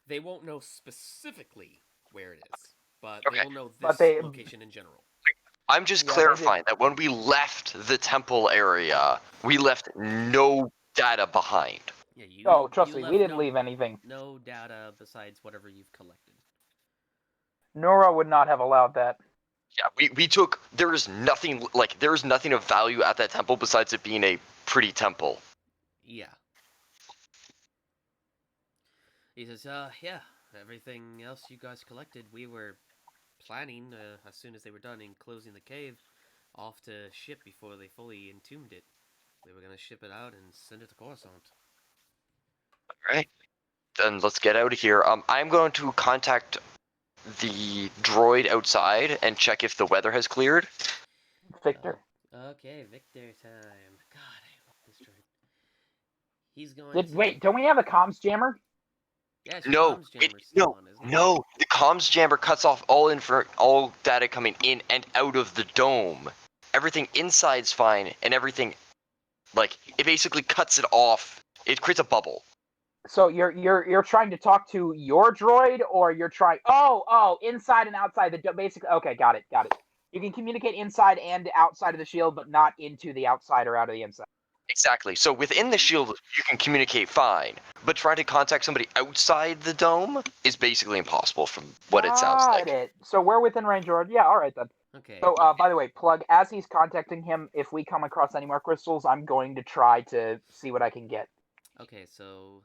They won't know specifically where it is, but they will know this location in general.
I'm just clarifying that when we left the temple area, we left no data behind.
Yeah,
trust me, we didn't leave anything.
No data besides whatever you've collected.
Nora would not have allowed that.
Yeah, we took. There is nothing of value at that temple besides it being a pretty temple.
Yeah. He says, yeah, everything else you guys collected, we were planning, as soon as they were done enclosing the cave, off to ship before they fully entombed it. They were gonna ship it out and send it to Coruscant.
All right, then let's get out of here. I'm going to contact the droid outside and check if the weather has cleared.
Victor.
Okay, Victor time. God, I love this droid. He's going to...
Wait, don't we have a comms jammer?
Yes, your
No,
comms jammer's still on, isn't it?
no. The comms jammer cuts off all data coming in and out of the dome. Everything inside's fine, and everything, like, it basically cuts it off. It creates a bubble.
So you're trying to talk to your droid, or you're trying? Oh, inside and outside the basically. Okay, got it. You can communicate inside and outside of the shield, but not into the outside or out of the inside.
Exactly. So within the shield, you can communicate fine, but trying to contact somebody outside the dome is basically impossible from what it sounds like.
Got it. So we're within range, or yeah, all right then.
Okay.
So, by the way, Plug, as he's contacting him, if we come across any more crystals, I'm going to try to see what I can get.
Okay, so,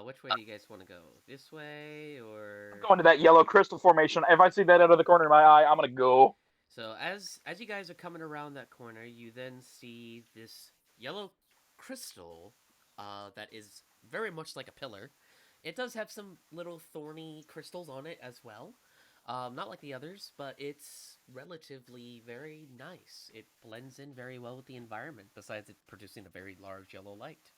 which way do you guys want to go? This way, or...
Going to that yellow crystal formation. If I see that out of the corner of my eye, I'm gonna go.
So, as you guys are coming around that corner, you then see this yellow crystal, that is very much like a pillar. It does have some little thorny crystals on it as well. Not like the others, but it's relatively very nice. It blends in very well with the environment, besides it producing a very large yellow light.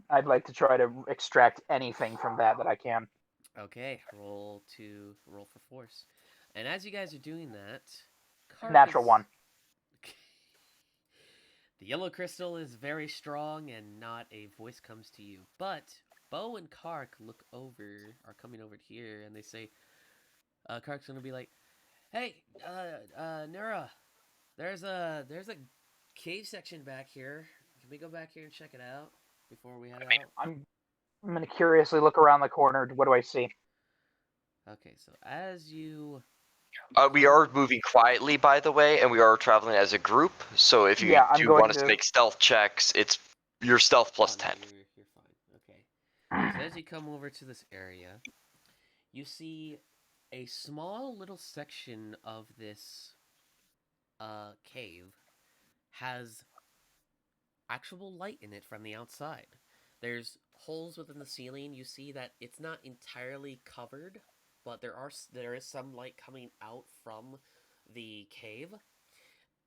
I'd like to try to extract anything from that I can.
Okay, roll for force. And as you guys are doing that,
Natural one.
The yellow crystal is very strong, and not a voice comes to you. But Bo and Kark are coming over here, and they say, Kark's gonna be like, "Hey, Nura, there's a cave section back here. Can we go back here and check it out before we head out?"
I'm gonna curiously look around the corner. What do I see?
Okay, so as you...
We are moving quietly, by the way, and we are traveling as a group. So if you do want us to make stealth checks, it's your stealth plus 10.
You're fine. Okay. So as you come over to this area, you see a small little section of this cave has actual light in it from the outside. There's holes within the ceiling. You see that it's not entirely covered, but there is some light coming out from the cave.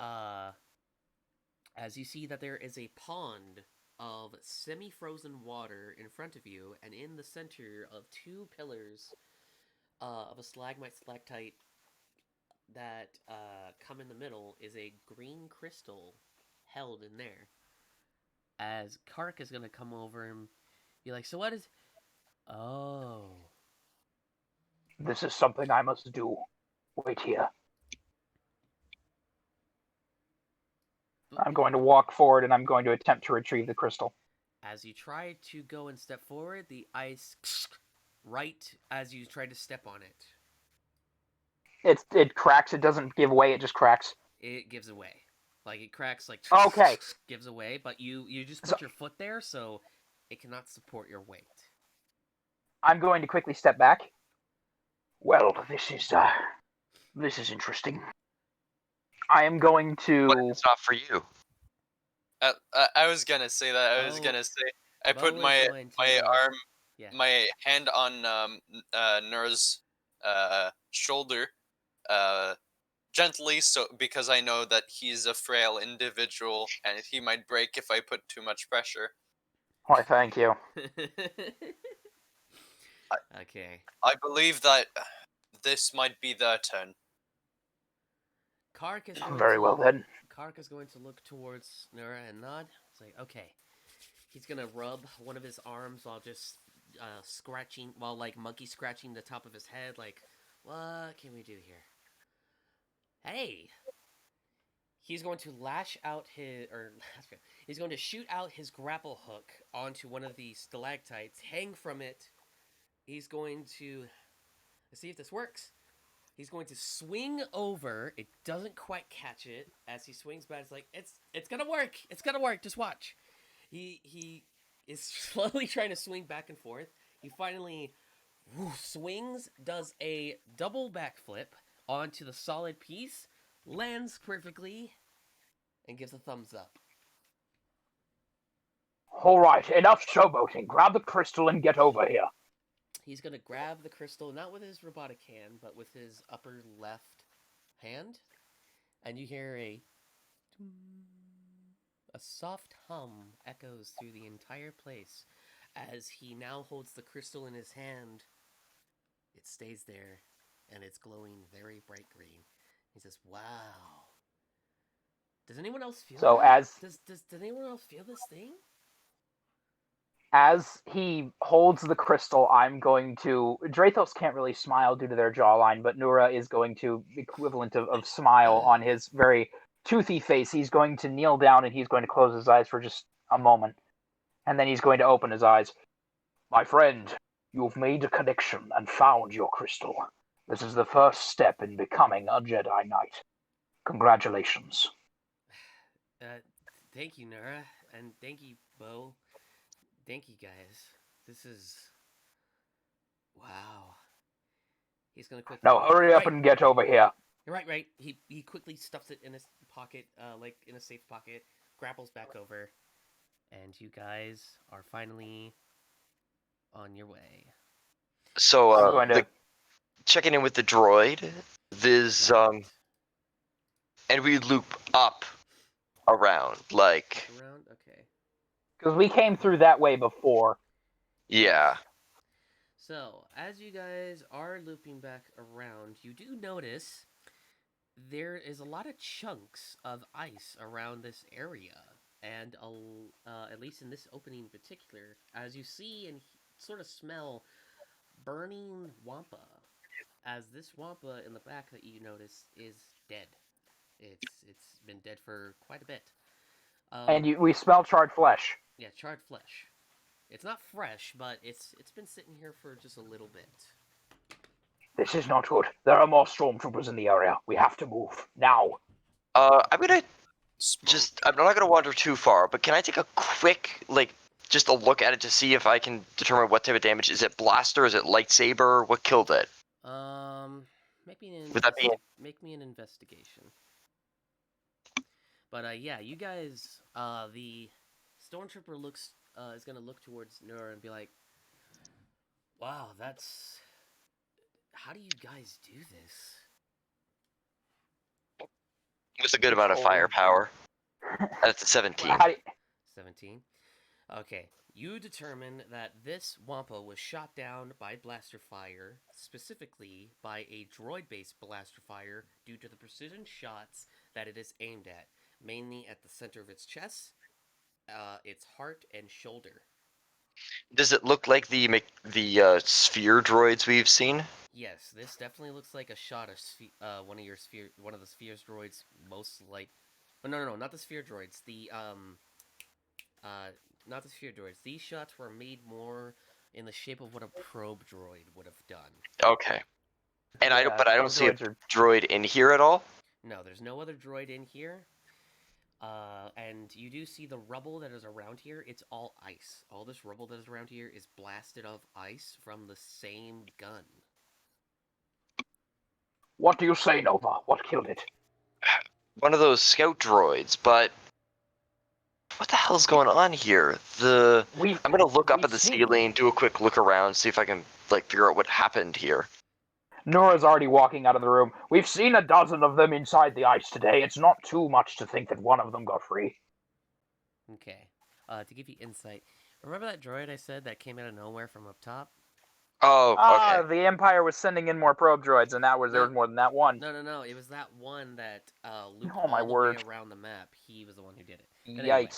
As you see that there is a pond of semi-frozen water in front of you, and in the center of two pillars of a stalagmite-stalactite that come in the middle is a green crystal held in there. As Kark is gonna come over and be like, "So what is?" Oh.
This is something I must do. Wait here. I'm going to walk forward and I'm going to attempt to retrieve the crystal.
As you try to go and step forward, the ice right as you try to step on it.
It cracks. It doesn't give way. It just cracks.
It gives away. Like, it cracks, like,
okay.
Gives away, but you just put your foot there, so it cannot support your weight.
I'm going to quickly step back. Well, this is interesting. I am going to...
But it's not for you.
I was gonna say that. I put my arm, my hand on Nura's shoulder, gently, so because I know that he's a frail individual and he might break if I put too much pressure.
Why, thank you.
Okay.
I believe that this might be their turn.
Kark is
very well then.
Kark is going to look towards Nura and nod. Say, okay. He's gonna rub one of his arms while just scratching, while like monkey scratching the top of his head. Like, what can we do here? Hey. He's going to he's going to shoot out his grapple hook onto one of the stalactites, hang from it. He's going to see if this works. He's going to swing over. It doesn't quite catch it. As he swings back, it's like, it's gonna work. It's gonna work. Just watch. He is slowly trying to swing back and forth. He finally swings, does a double backflip onto the solid piece, lands perfectly, and gives a thumbs up.
All right, enough showboating. Grab the crystal and get over here.
He's gonna grab the crystal, not with his robotic hand, but with his upper left hand, and you hear a soft hum echoes through the entire place as he now holds the crystal in his hand. It stays there, and it's glowing very bright green. He says, "Wow." Does anyone else feel
So
that? Does anyone else feel this thing?
As he holds the crystal, I'm going to... Drathos can't really smile due to their jawline, but Nura is going to, equivalent of smile on his very toothy face. He's going to kneel down and he's going to close his eyes for just a moment. And then he's going to open his eyes. My friend, you've made a connection and found your crystal. This is the first step in becoming a Jedi Knight. Congratulations.
Thank you, Nura, and thank you, Bo. Thank you, guys. This is... wow. He's gonna quickly...
Now hurry up and get over here.
Right. He quickly stuffs it in his pocket, like in a safe pocket, grapples back over, and you guys are finally on your way.
So, checking in with the droid, this, and we loop up around, like...
Around? Okay.
Because we came through that way before.
Yeah.
So, as you guys are looping back around, you do notice there is a lot of chunks of ice around this area. And at least in this opening in particular, as you see and sort of smell burning wampa, as this wampa in the back that you notice is dead. It's been dead for quite a bit.
And we smell charred flesh.
Yeah, charred flesh. It's not fresh, but it's been sitting here for just a little bit.
This is not good. There are more stormtroopers in the area. We have to move now.
I'm gonna I'm not gonna wander too far, but can I take a quick, just a look at it to see if I can determine what type of damage? Is it blaster? Is it lightsaber? What killed it?
Make me an investigation. But yeah, you guys, the stormtrooper is gonna look towards Nura and be like, "Wow, that's... how do you guys do this?"
It's a good amount of firepower. That's a 17.
17. Okay, you determine that this wampa was shot down by blaster fire, specifically by a droid-based blaster fire, due to the precision shots that it is aimed at, mainly at the center of its chest, its heart, and shoulder.
Does it look like the sphere droids we've seen?
Yes, this definitely looks like a shot of one of the sphere droids, most like... But no, not the sphere droids. Not the sphere droids. These shots were made more in the shape of what a probe droid would have done.
Okay. And I don't see a droid in here at all?
No, there's no other droid in here. And you do see the rubble that is around here. It's all ice. All this rubble that is around here is blasted off ice from the same gun.
What do you say, Nova? What killed it?
One of those scout droids, but what the hell's going on here? I'm gonna look up at the ceiling, do a quick look around, see if I can figure out what happened here.
Nora's already walking out of the room. We've seen a dozen of them inside the ice today. It's not too much to think that one of them got free.
Okay. To give you insight, remember that droid I said that came out of nowhere from up top?
Oh, okay.
The Empire was sending in more probe droids, and there was more than that one.
No. It was that one that looped
way
around the map. He was the one who did it.
Yikes.
Anyway,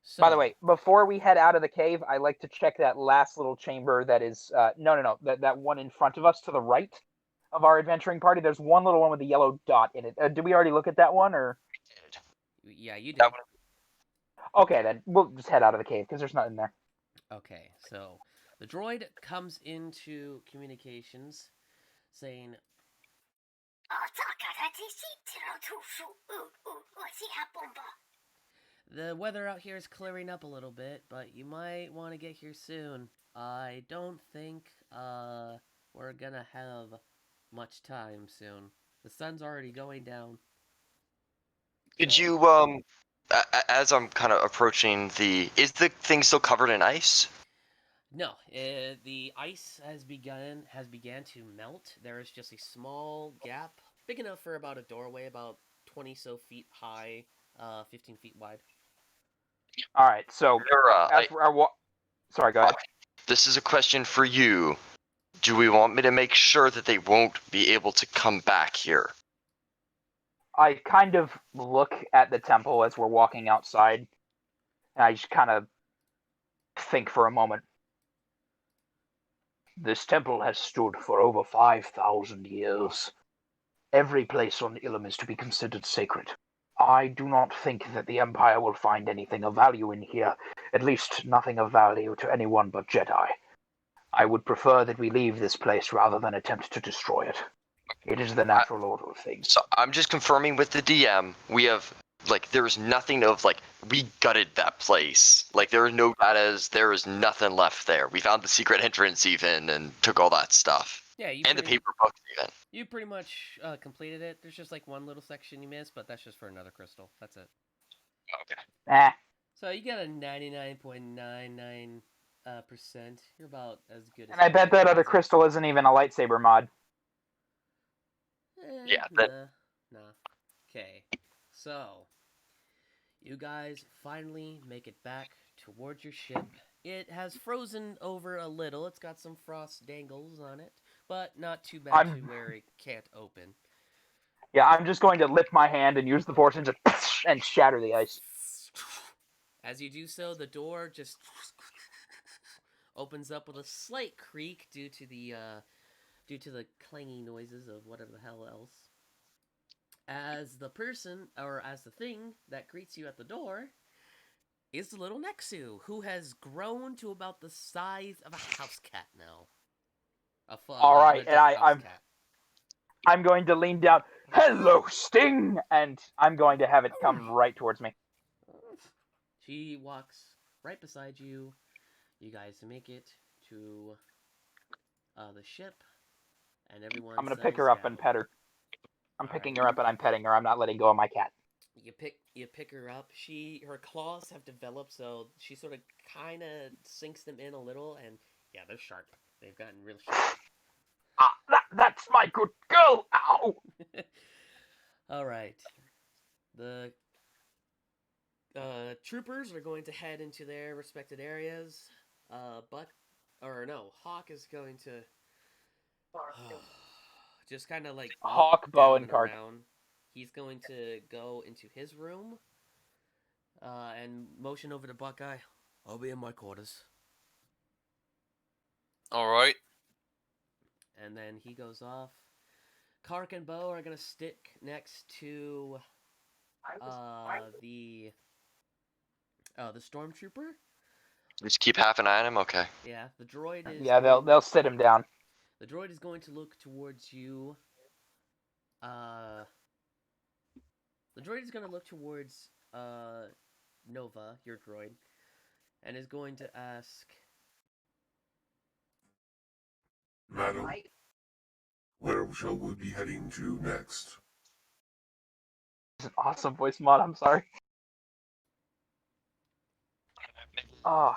so,
by the way, before we head out of the cave, I like to check that last little chamber that is... No. That one in front of us to the right of our adventuring party. There's one little one with a yellow dot in it. Did we already look at that one, or...?
Yeah, you did.
Okay, then. We'll just head out of the cave, because there's nothing there.
Okay, so... the droid comes into communications saying, The weather out here is clearing up a little bit, but you might want to get here soon. I don't think we're gonna have much time soon. The sun's already going down.
Could
So-
you as I'm kind of approaching is the thing still covered in ice?
No, the ice has began to melt. There is just a small gap, big enough for about a doorway, about 20 so feet high, 15 feet wide.
All right. So
Nura,
as for our sorry, go ahead.
this is a question for you. Do we want me to make sure that they won't be able to come back here?
I kind of look at the temple as we're walking outside, and I just kind of think for a moment. This temple has stood for over 5,000 years. Every place on Ilum is to be considered sacred. I do not think that the Empire will find anything of value in here, at least nothing of value to anyone but Jedi. I would prefer that we leave this place rather than attempt to destroy it. It is the natural order of things.
So I'm just confirming with the DM. We have there's nothing of we gutted that place. There are no datas. There is nothing left there. We found the secret entrance even and took all that stuff.
Yeah, you
And the paper books even.
You pretty much completed it. There's just one little section you missed, but that's just for another crystal. That's it.
Okay.
So you got a 99.99%. You're about as good as.
And I bet that other crystal isn't even a lightsaber mod.
Yeah,
Nah. Okay. So, you guys finally make it back towards your ship. It has frozen over a little. It's got some frost dangles on it, but not too bad to where it can't open.
Yeah, I'm just going to lift my hand and use the force and shatter the ice.
As you do so, the door just opens up with a slight creak due to the clanging noises of whatever the hell else. As the person, or as the thing that greets you at the door, is the little Nexu, who has grown to about the size of a house cat now.
All right, and
cat.
I'm going to lean down. Hello, Sting, and I'm going to have it come right towards me.
She walks right beside you. You guys make it to the ship, and everyone.
I'm going to pick her up and pet her. I'm picking her up and I'm petting her. I'm not letting go of my cat.
You pick her up. Her claws have developed, so she sort of kind of sinks them in a little, and yeah, they're sharp. They've gotten real sharp.
That's my good girl. Ow!
All right. The troopers are going to head into their respected areas. Hawk is going to just kind of
Hawk, Bow, and Kark.
He's going to go into his room and motion over to Buckeye. I'll be in my quarters.
All right.
And then he goes off. Kark and Bow are going to stick next to the stormtrooper.
Just keep half an eye on him. Okay.
Yeah, the droid is.
Yeah, they'll sit him down.
The droid is going to look towards you. The droid is going to look towards Nova, your droid, and is going to ask,
Madam, where shall we be heading to next?
It's an awesome voice mod. I'm sorry. Oh.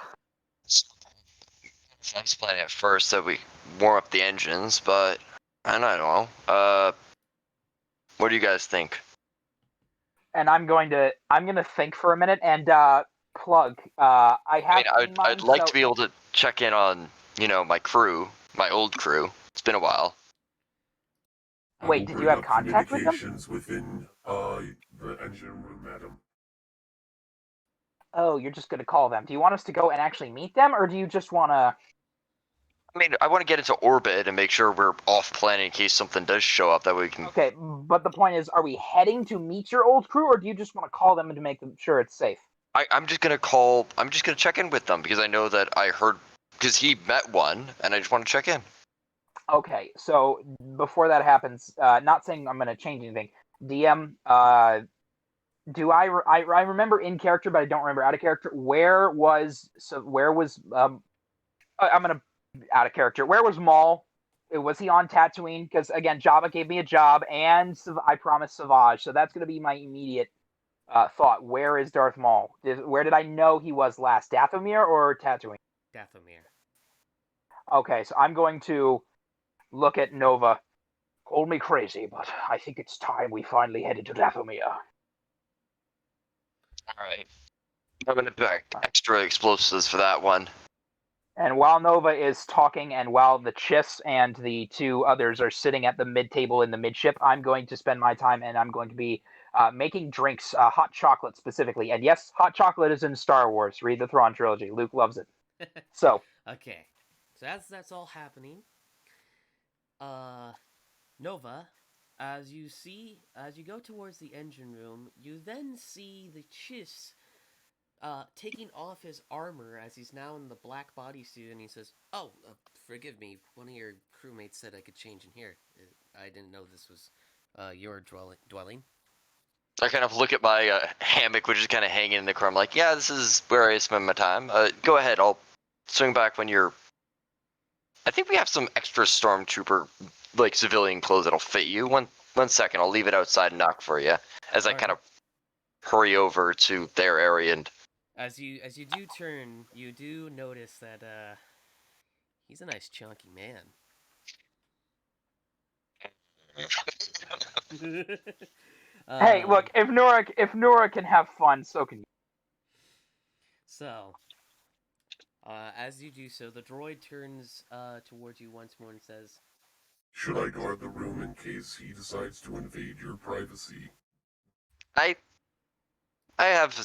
I was planning at first that we warm up the engines, but I don't know. What do you guys think?
And I'm gonna think for a minute and plug.
I'd like to be able to check in on my crew, my old crew. It's been a while.
Wait, did you have contact with them?
Communications within the engine room, madam.
Oh, you're just gonna call them. Do you want us to go and actually meet them, or do you just wanna?
I mean, I want to get into orbit and make sure we're off planet in case something does show up. That way we can.
Okay, but the point is, are we heading to meet your old crew, or do you just want to call them and to make sure it's safe?
I'm just gonna call. I'm just gonna check in with them because I know that I heard because he met one, and I just want to check in.
Okay, so before that happens, not saying I'm gonna change anything. DM. Do I remember in character, but I don't remember out of character. Where was I'm gonna out of character. Where was Maul? Was he on Tatooine? Because again, Jabba gave me a job, and I promised Savage, so that's gonna be my immediate thought. Where is Darth Maul? Where did I know he was last? Dathomir or Tatooine?
Dathomir.
Okay, so I'm going to look at Nova. Call me crazy, but I think it's time we finally headed to Dathomir.
All right. I'm gonna back extra explosives for that one.
And while Nova is talking, and while the Chiss and the two others are sitting at the mid-table in the midship, I'm going to spend my time, and I'm going to be making drinks, hot chocolate specifically. And yes, hot chocolate is in Star Wars. Read the Thrawn trilogy. Luke loves it. So.
Okay. So that's all happening. Nova, as you go towards the engine room, you then see the Chiss taking off his armor as he's now in the black bodysuit, and he says, "Oh, forgive me. One of your crewmates said I could change in here. I didn't know this was your dwelling."
I kind of look at my hammock, which is kind of hanging in the car. I'm like, yeah, this is where I spend my time. Go ahead. I'll swing back when you're... I think we have some extra stormtrooper, like, civilian clothes that'll fit you. One second. I'll leave it outside and knock for you as I kind of hurry over to their area. And
as you do turn, you do notice that he's a nice chunky man.
Hey, look, if Nora can have fun, so can you.
So, as you do so, the droid turns towards you once more and says,
Should I guard the room in case he decides to invade your privacy?
I have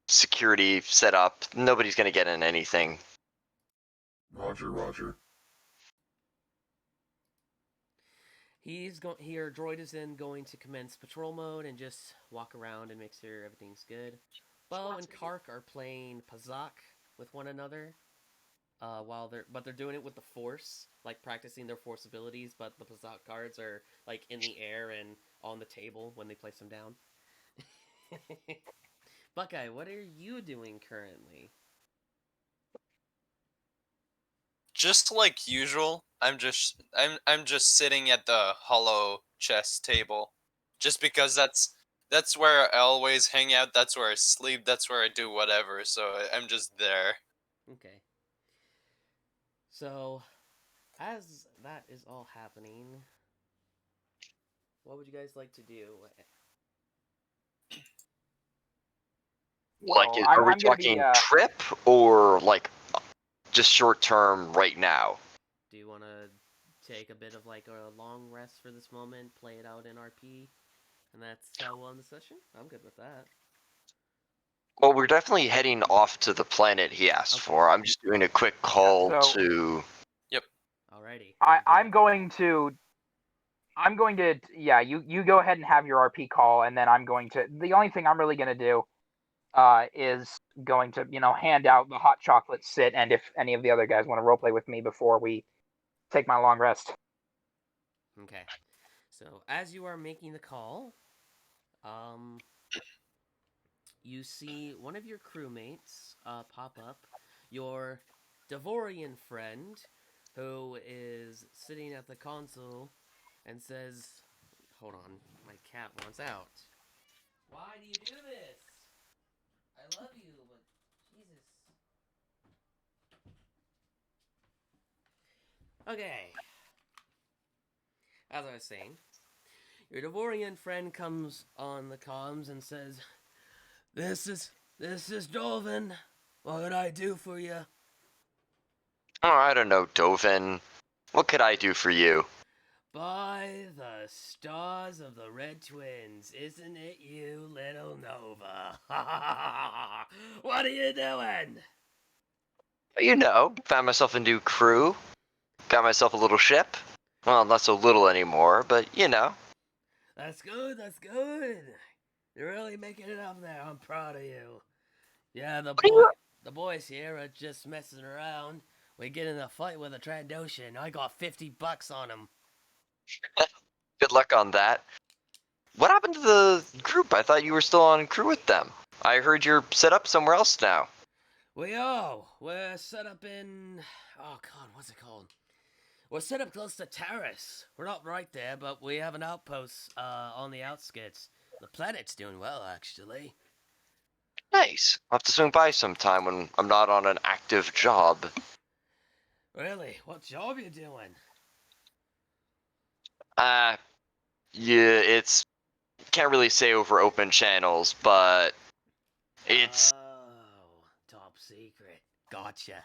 security set up. Nobody's gonna get in anything.
Roger, roger.
Your droid is then going to commence patrol mode and just walk around and make sure everything's good. Bo and Kark are playing Pazak with one another, but they're doing it with the Force, like practicing their Force abilities. But the Pazak cards are like in the air and on the table when they place them down. Buckeye, what are you doing currently?
Just like usual, I'm just sitting at the hollow chess table, just because that's where I always hang out. That's where I sleep. That's where I do whatever. So I'm just there.
Okay. So, as that is all happening, what would you guys like to do?
Like,
Well,
are we
I'm gonna
talking
be,
trip or like just short term right now?
Do you want to take a bit of like a long rest for this moment, play it out in RP, and that's how we'll end the session? I'm good with that.
Well, we're definitely heading off to the planet he asked for. I'm just doing a quick call to...
Yep.
Alrighty.
I'm going to, yeah, you go ahead and have your RP call, and then I'm going to, the only thing I'm really going to do is going to, hand out the hot chocolate sit, and if any of the other guys want to roleplay with me before we take my long rest.
Okay. So, as you are making the call, you see one of your crewmates pop up, your Devorian friend, who is sitting at the console and says, "Hold on, my cat wants out. Why do you do this? I love you, but Jesus." Okay. As I was saying, your Devorian friend comes on the comms and says, This is Dolvin. What could I do for you?"
Oh, I don't know, Dovin. What could I do for you?
"By the stars of the Red Twins, isn't it you, little Nova? What are you doing?"
You know, found myself a new crew. Got myself a little ship. Well, not so little anymore, but you know.
That's good. You're really making it up there. I'm proud of you. Yeah, the boys here are just messing around. We get in a fight with a Trandoshan. I got $50 on him.
Good luck on that. What happened to the group? I thought you were still on crew with them. I heard you're set up somewhere else now.
We're set up in. Oh God, what's it called? We're set up close to Terrace. We're not right there, but we have an outpost on the outskirts. The planet's doing well, actually.
Nice. I'll have to swing by sometime when I'm not on an active job.
Really? What job you doing?
Yeah, it's can't really say over open channels, but it's
Oh, top secret. Gotcha.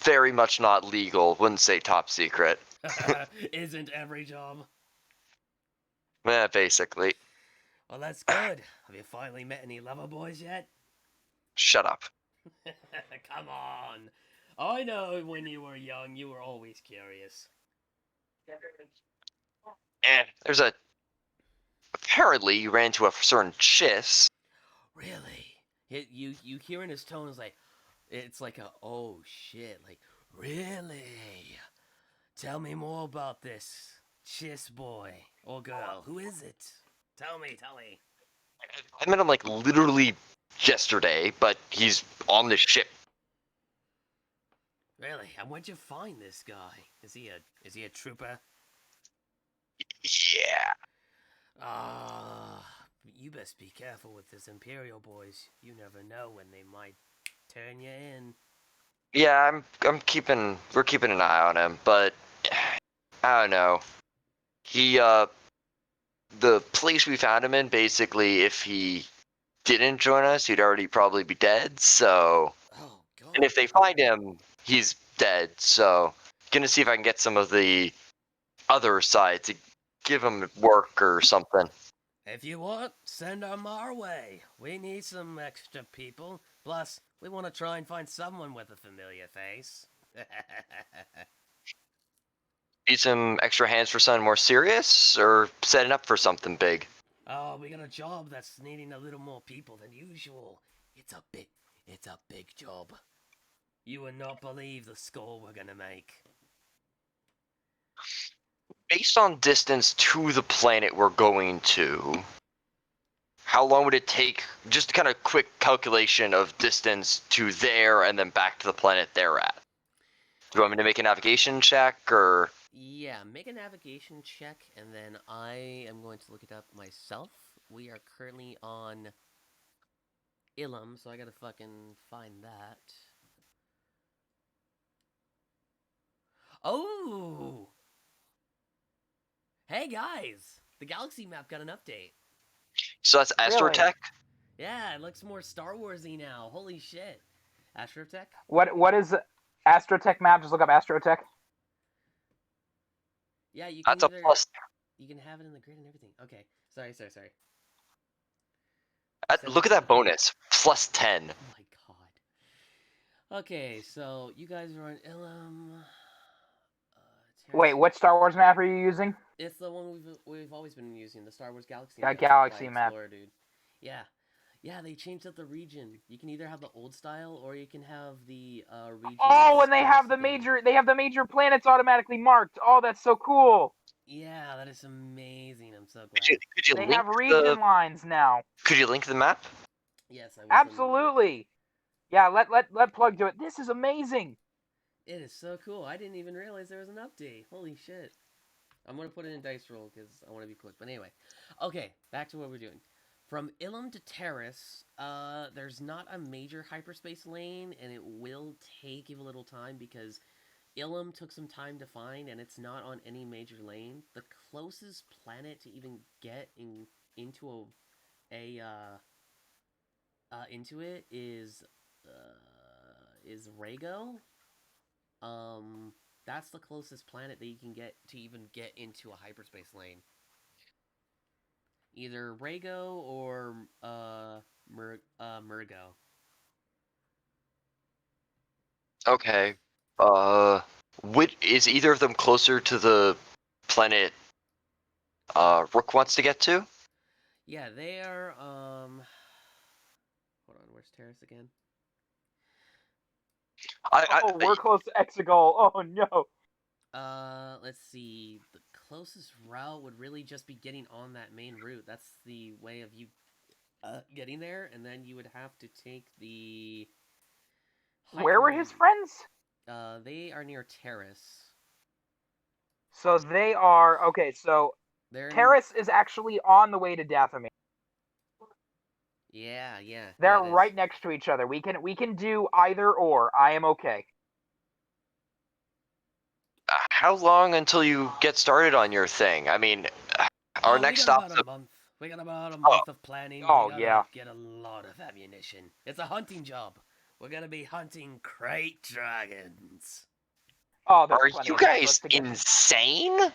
very much not legal. Wouldn't say top secret.
Isn't every job?
Basically.
Well, that's good. Have you finally met any lover boys yet?
Shut up.
Come on. I know when you were young, you were always curious.
There's a. Apparently, you ran into a certain Chiss.
Really? You hear in his tone is like, it's like a oh shit, like really? Tell me more about this Chiss boy or girl. Who is it? Tell me.
I met him like literally yesterday, but he's on the ship.
Really? And where'd you find this guy? Is he a trooper?
Yeah.
You best be careful with this Imperial boys. You never know when they might turn you in.
Yeah, we're keeping an eye on him, but I don't know. The place we found him in, basically, if he didn't join us, he'd already probably be dead, so.
Oh God.
And if they find him, he's dead, so. Gonna see if I can get some of the other side to give him work or something.
If you want, send them our way. We need some extra people. Plus, we want to try and find someone with a familiar face.
Need some extra hands for something more serious, or setting up for something big?
Oh, we got a job that's needing a little more people than usual. It's a big job. You would not believe the score we're gonna make.
Based on distance to the planet we're going to, how long would it take? Just kind of quick calculation of distance to there and then back to the planet they're at. Do you want me to make a navigation check, or?
Yeah, make a navigation check, and then I am going to look it up myself. We are currently on Ilum, so I gotta fucking find that. Oh! Hey guys! The galaxy map got an update.
So that's
Really?
Astrotech?
Yeah, it looks more Star Warsy now. Holy shit. Astrotech?
What is Astrotech map? Just look up Astrotech.
Yeah, you can
That's a
either
plus.
you can have it in the grid and everything. Okay. Sorry.
Look at that bonus. Plus 10.
Oh my god. Okay, so you guys are on Ilum.
Wait, what Star Wars map are you using?
It's the one we've always been using, the Star Wars Galaxy
Yeah,
map.
Galaxy
by
map.
Explorer, dude. Yeah, they changed up the region. You can either have the old style or you can have the region.
Oh, and they have the
specific.
major planets automatically marked. Oh, that's so cool.
Yeah, that is amazing. I'm so glad.
Could you
They
link
have region
the?
lines now.
Could you link the map?
Yes, I will.
Absolutely. Yeah, let Plug do it. This is amazing.
It is so cool. I didn't even realize there was an update. Holy shit. I'm going to put it in dice roll because I want to be quick. But anyway. Okay, back to what we're doing. From Ilum to Terrace, there's not a major hyperspace lane, and it will take you a little time because Ilum took some time to find, and it's not on any major lane. The closest planet to even get into into it is Rago. That's the closest planet that you can get to even get into a hyperspace lane. Either Rago or Murgo.
Okay. Is either of them closer to the planet Rook wants to get to?
Yeah, they are. Hold on, where's Terrace again?
We're close to Exegol. Oh no.
Let's see. The closest route would really just be getting on that main route. That's the way of you getting there, and then you would have to take the.
Where were his
Hydro-
friends?
They are near Terrace.
So they are okay. So
They're
Terrace is actually on the way to Dathomir.
Yeah,
They're
it is.
right next to each other. We can do either or. I am okay.
How long until you get started on your thing? I mean, our
We
next
got
stop.
about a month. We got about a
Oh.
month of planning.
Oh,
We gotta
yeah.
get a lot of ammunition. It's a hunting job. We're gonna be hunting crate dragons.
Oh, there's
Are
plenty
you
of time for us
guys
to get.
insane?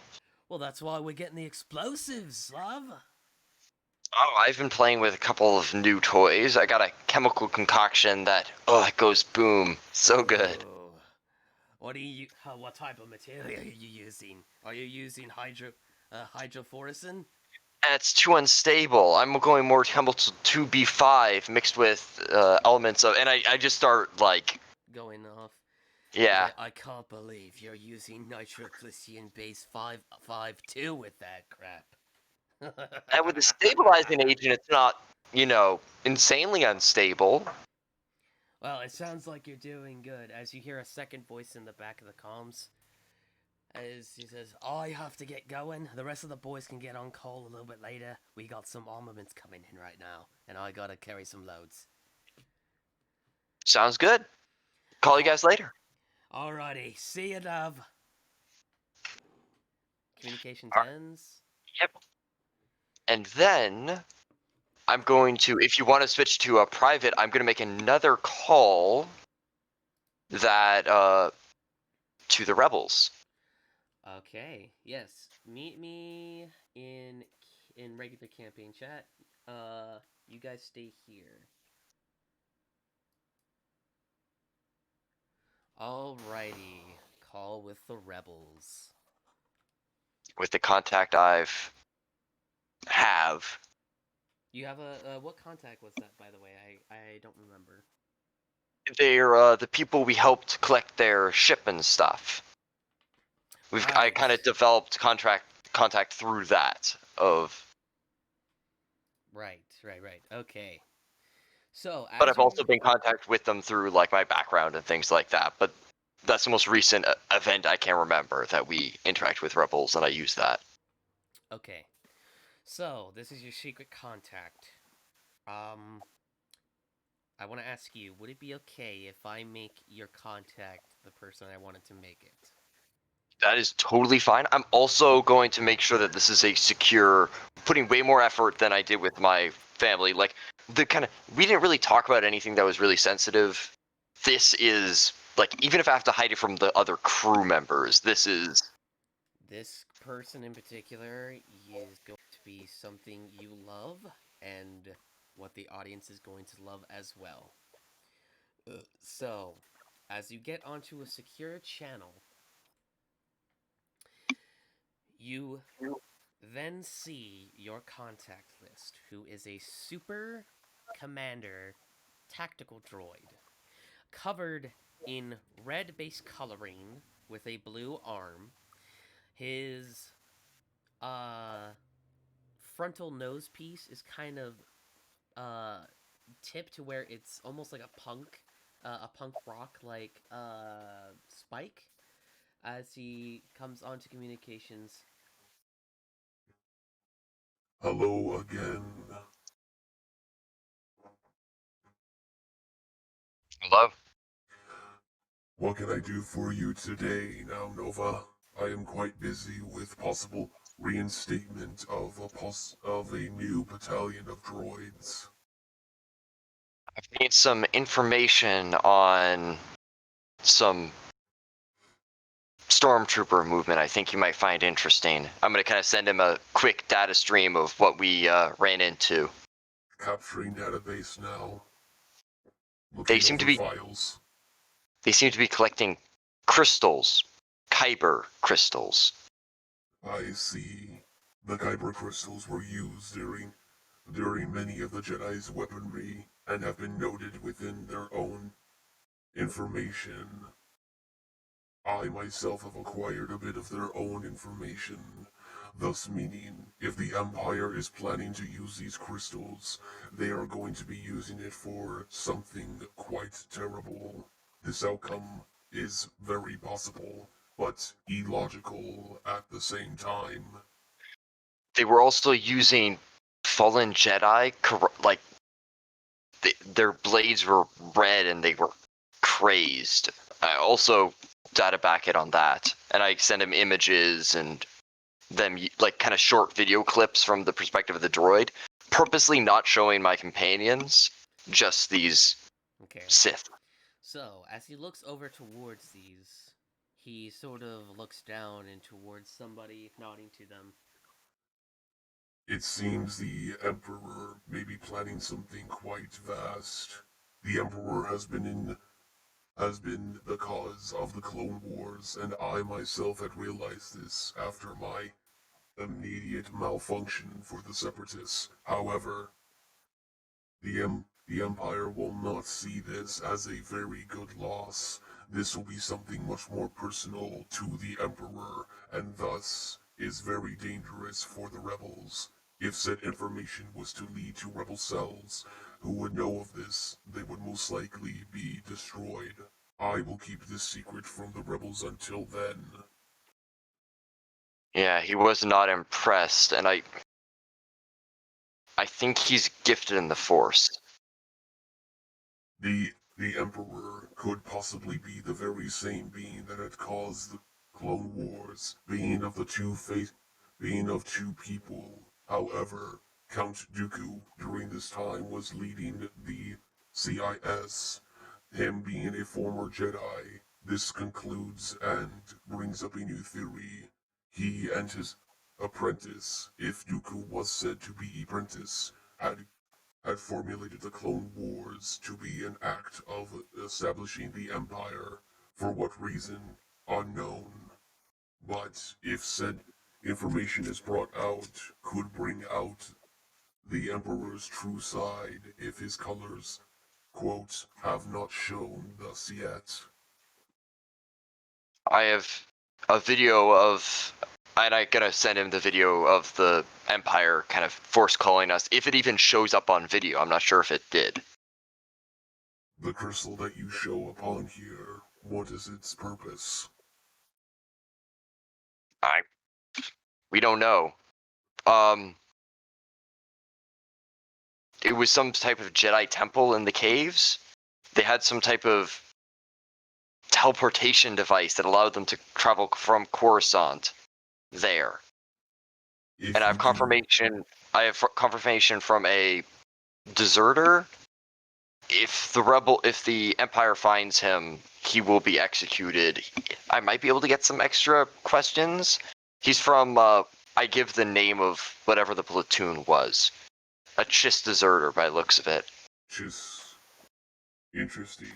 Well, that's why we're getting the explosives, love.
Oh, I've been playing with a couple of new toys. I got a chemical concoction that, it goes boom. So good.
Oh. What type of material are you using? Are you using hydrophoricin?
That's too unstable. I'm going more chemical 2B5 mixed with elements of, and I just start like,
Going off.
yeah.
I can't believe you're using nitroglycerin base 552 with that crap.
And with the stabilizing agent, it's not, insanely unstable.
Well, it sounds like you're doing good, as you hear a second voice in the back of the comms. As he says, I have to get going. The rest of the boys can get on call a little bit later. We got some armaments coming in right now, and I gotta carry some loads.
Sounds good. Call you guys later.
Alrighty, see you, love. Communications ends.
Yep. And then I'm going to, if you want to switch to a private, I'm going to make another call that to the rebels.
Okay, yes. Meet me in regular campaign chat. You guys stay here. Alrighty, call with the rebels.
With the contact have.
You have what contact was that, by the way? I don't remember.
They're the people we helped collect their ship and stuff. I
Right.
kind of developed contact through that of.
Right. Okay. So,
But
as
I've
you
also been in contact with them through like my background and things like that. But that's the most recent event I can remember that we interact with rebels, and I use that.
Okay. So, this is your secret contact. I want to ask you, would it be okay if I make your contact the person I wanted to make it?
That is totally fine. I'm also going to make sure that this is a secure, putting way more effort than I did with my family. Like we didn't really talk about anything that was really sensitive. This is like, even if I have to hide it from the other crew members, this
person in particular is going to be something you love, and what the audience is going to love as well. So, as you get onto a secure channel, you then see your contact list, who is a super commander tactical droid, covered in red base coloring with a blue arm. His frontal nose piece is kind of tipped to where it's almost like a punk rock like spike. As he comes onto communications,
Hello again.
hello.
What can I do for you today, now, Nova? I am quite busy with possible reinstatement of a new battalion of droids.
I need some information on some stormtrooper movement I think you might find interesting. I'm going to kind of send him a quick data stream of what we ran into.
Capturing database now.
They
Looking
seem to
over
be
files.
They seem to be collecting crystals, Kyber crystals.
I see. The Kyber crystals were used during many of the Jedi's weaponry and have been noted within their own information. I myself have acquired a bit of their own information Thus meaning, if the Empire is planning to use these crystals, they are going to be using it for something quite terrible. This outcome is very possible, but illogical at the same time.
They were also using fallen Jedi, like their blades were red and they were crazed. I also data back it on that, and I sent him images and them like kind of short video clips from the perspective of the droid, purposely not showing my companions, just these
Okay.
Sith.
So, as he looks over towards these, he sort of looks down and towards somebody, nodding to them.
It seems the Emperor may be planning something quite vast. The Emperor has been the cause of the Clone Wars, and I myself had realized this after my immediate malfunction for the Separatists. However, the Empire will not see this as a very good loss. This will be something much more personal to the Emperor, and thus is very dangerous for the rebels. If said information was to lead to rebel cells who would know of this, they would most likely be destroyed. I will keep this secret from the rebels until then.
Yeah, he was not impressed, and I think he's gifted in the Force.
The Emperor could possibly be the very same being that had caused the Clone Wars, being of two people. However, Count Dooku during this time was leading the CIS, him being a former Jedi. This concludes and brings up a new theory. He and his apprentice, if Dooku was said to be apprentice, had formulated the Clone Wars to be an act of establishing the Empire. For what reason? Unknown. But if said information is brought out, could bring out the Emperor's true side if his colors, quote, have not shown thus yet.
I have a video of, and I'm gonna send him the video of the Empire kind of force calling us, if it even shows up on video. I'm not sure if it did.
The crystal that you show upon here, what is its purpose?
We don't know. It was some type of Jedi temple in the caves. They had some type of teleportation device that allowed them to travel from Coruscant there.
If
And I
you
have
do,
confirmation. I have confirmation from a deserter. If the Empire finds him, he will be executed. I might be able to get some extra questions. He's from. I give the name of whatever the platoon was. A Chiss deserter, by looks of it.
just interesting.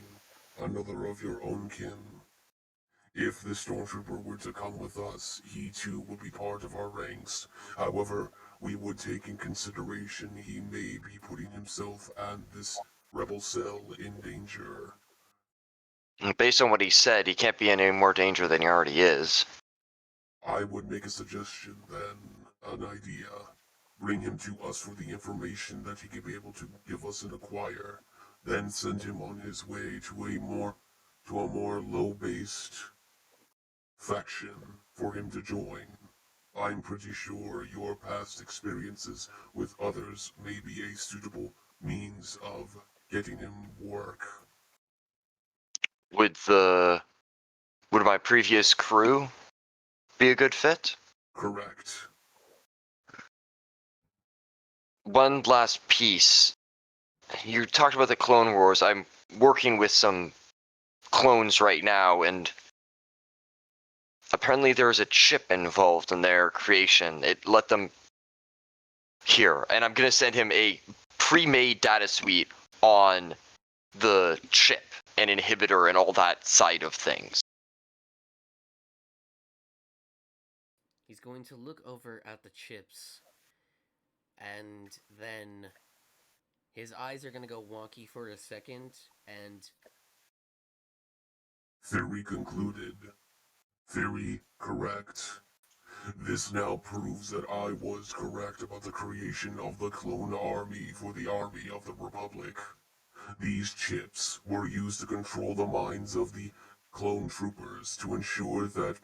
Another of your own kin. If the stormtrooper were to come with us, he too would be part of our ranks. However, we would take in consideration he may be putting himself and this rebel cell in danger.
Based on what he said, he can't be in any more danger than he already is.
I would make a suggestion then, an idea. Bring him to us for the information that he could be able to give us and acquire, then send him on his way to a more low-based faction for him to join. I'm pretty sure your past experiences with others may be a suitable means of getting him work.
Would my previous crew be a good fit?
Correct.
One last piece. You talked about the Clone Wars. I'm working with some clones right now, and apparently there's a chip involved in their creation. It let them here, and I'm gonna send him a pre-made data suite on the chip and inhibitor and all that side of things.
He's going to look over at the chips, and then his eyes are going to go wonky for a second, and
Theory concluded. Theory correct. This now proves that I was correct about the creation of the clone army for the Army of the Republic. These chips were used to control the minds of the clone troopers to ensure that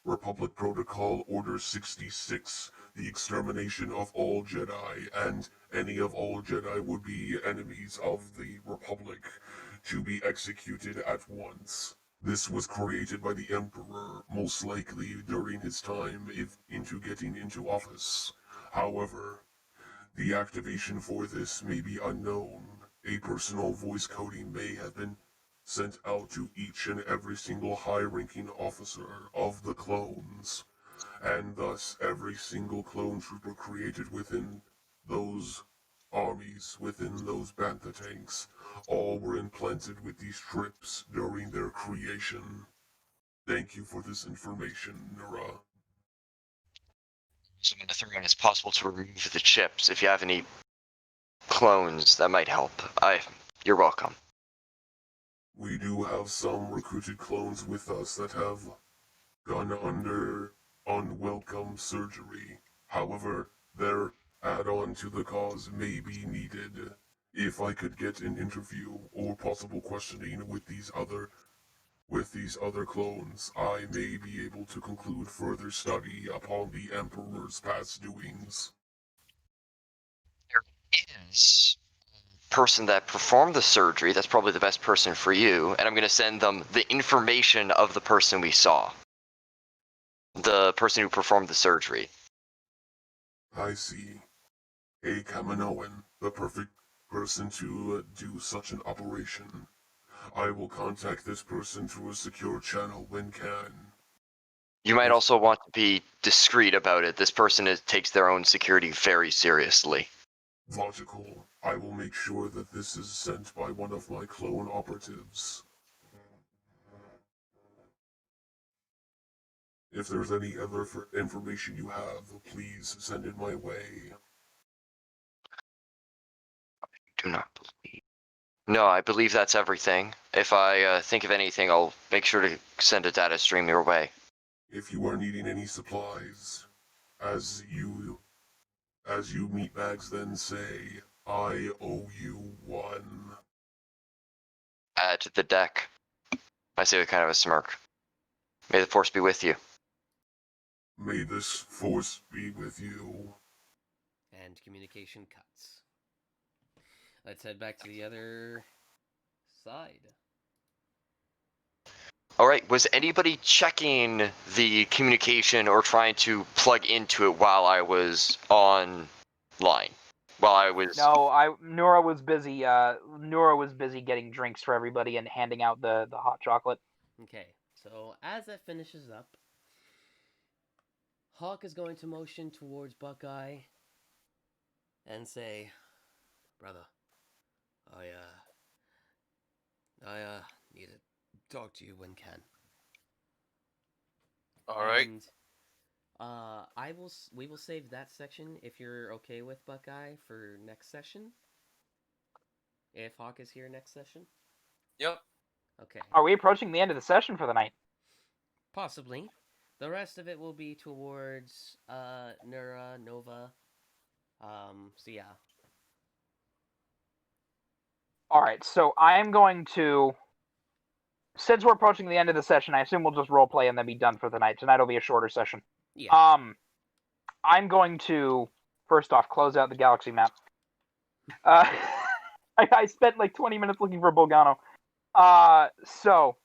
Republic Protocol Order 66, the extermination of all Jedi, and any of all Jedi would be enemies of the Republic, to be executed at once. This was created by the Emperor, most likely during his time into getting into office. However, the activation for this may be unknown. A personal voice coding may have been sent out to each and every single high-ranking officer of the clones, and thus every single clone trooper created within those armies, within those bantha tanks, all were implanted with these trips during their creation. Thank you for this information, Nura.
So I'm going to throw in, it's possible to remove the chips. If you have any clones, that might help. You're welcome.
We do have some recruited clones with us that have gone under unwelcome surgery. However, their add-on to the cause may be needed. If I could get an interview or possible questioning with these other clones, I may be able to conclude further study upon the Emperor's past doings.
There is a person that performed the surgery. That's probably the best person for you. And I'm going to send them the information of the person we saw. The person who performed the surgery.
I see. A Kaminoan, the perfect person to do such an operation. I will contact this person through a secure channel when can.
You might also want to be discreet about it. This person takes their own security very seriously.
Logical. I will make sure that this is sent by one of my clone operatives. If there's any other information you have, please send it my way.
Do not believe. No, I believe that's everything. If I think of anything, I'll make sure to send a data stream your way.
If you are needing any supplies, as you meatbags then say, I owe you one.
Add to the deck. I say with kind of a smirk. May the force be with you.
May this force be with you.
And communication cuts. Let's head back to the other side.
Alright, was anybody checking the communication or trying to plug into it while I was online? While I was...
No, Nura was busy. Nura was busy getting drinks for everybody and handing out the hot chocolate.
Okay, so as that finishes up, Hawk is going to motion towards Buckeye and say, "Brother, I need to talk to you when can."
All right.
And, we will save that section if you're okay with Buckeye for next session. If Hawk is here next session.
Yep.
Okay.
Are we approaching the end of the session for the night?
Possibly. The rest of it will be towards Nura, Nova. So yeah.
Alright, so I am going to... Since we're approaching the end of the session, I assume we'll just roleplay and then be done for the night. Tonight will be a shorter session.
Yeah.
I'm going to, first off, close out the galaxy map. I spent like 20 minutes looking for Bolgano. So...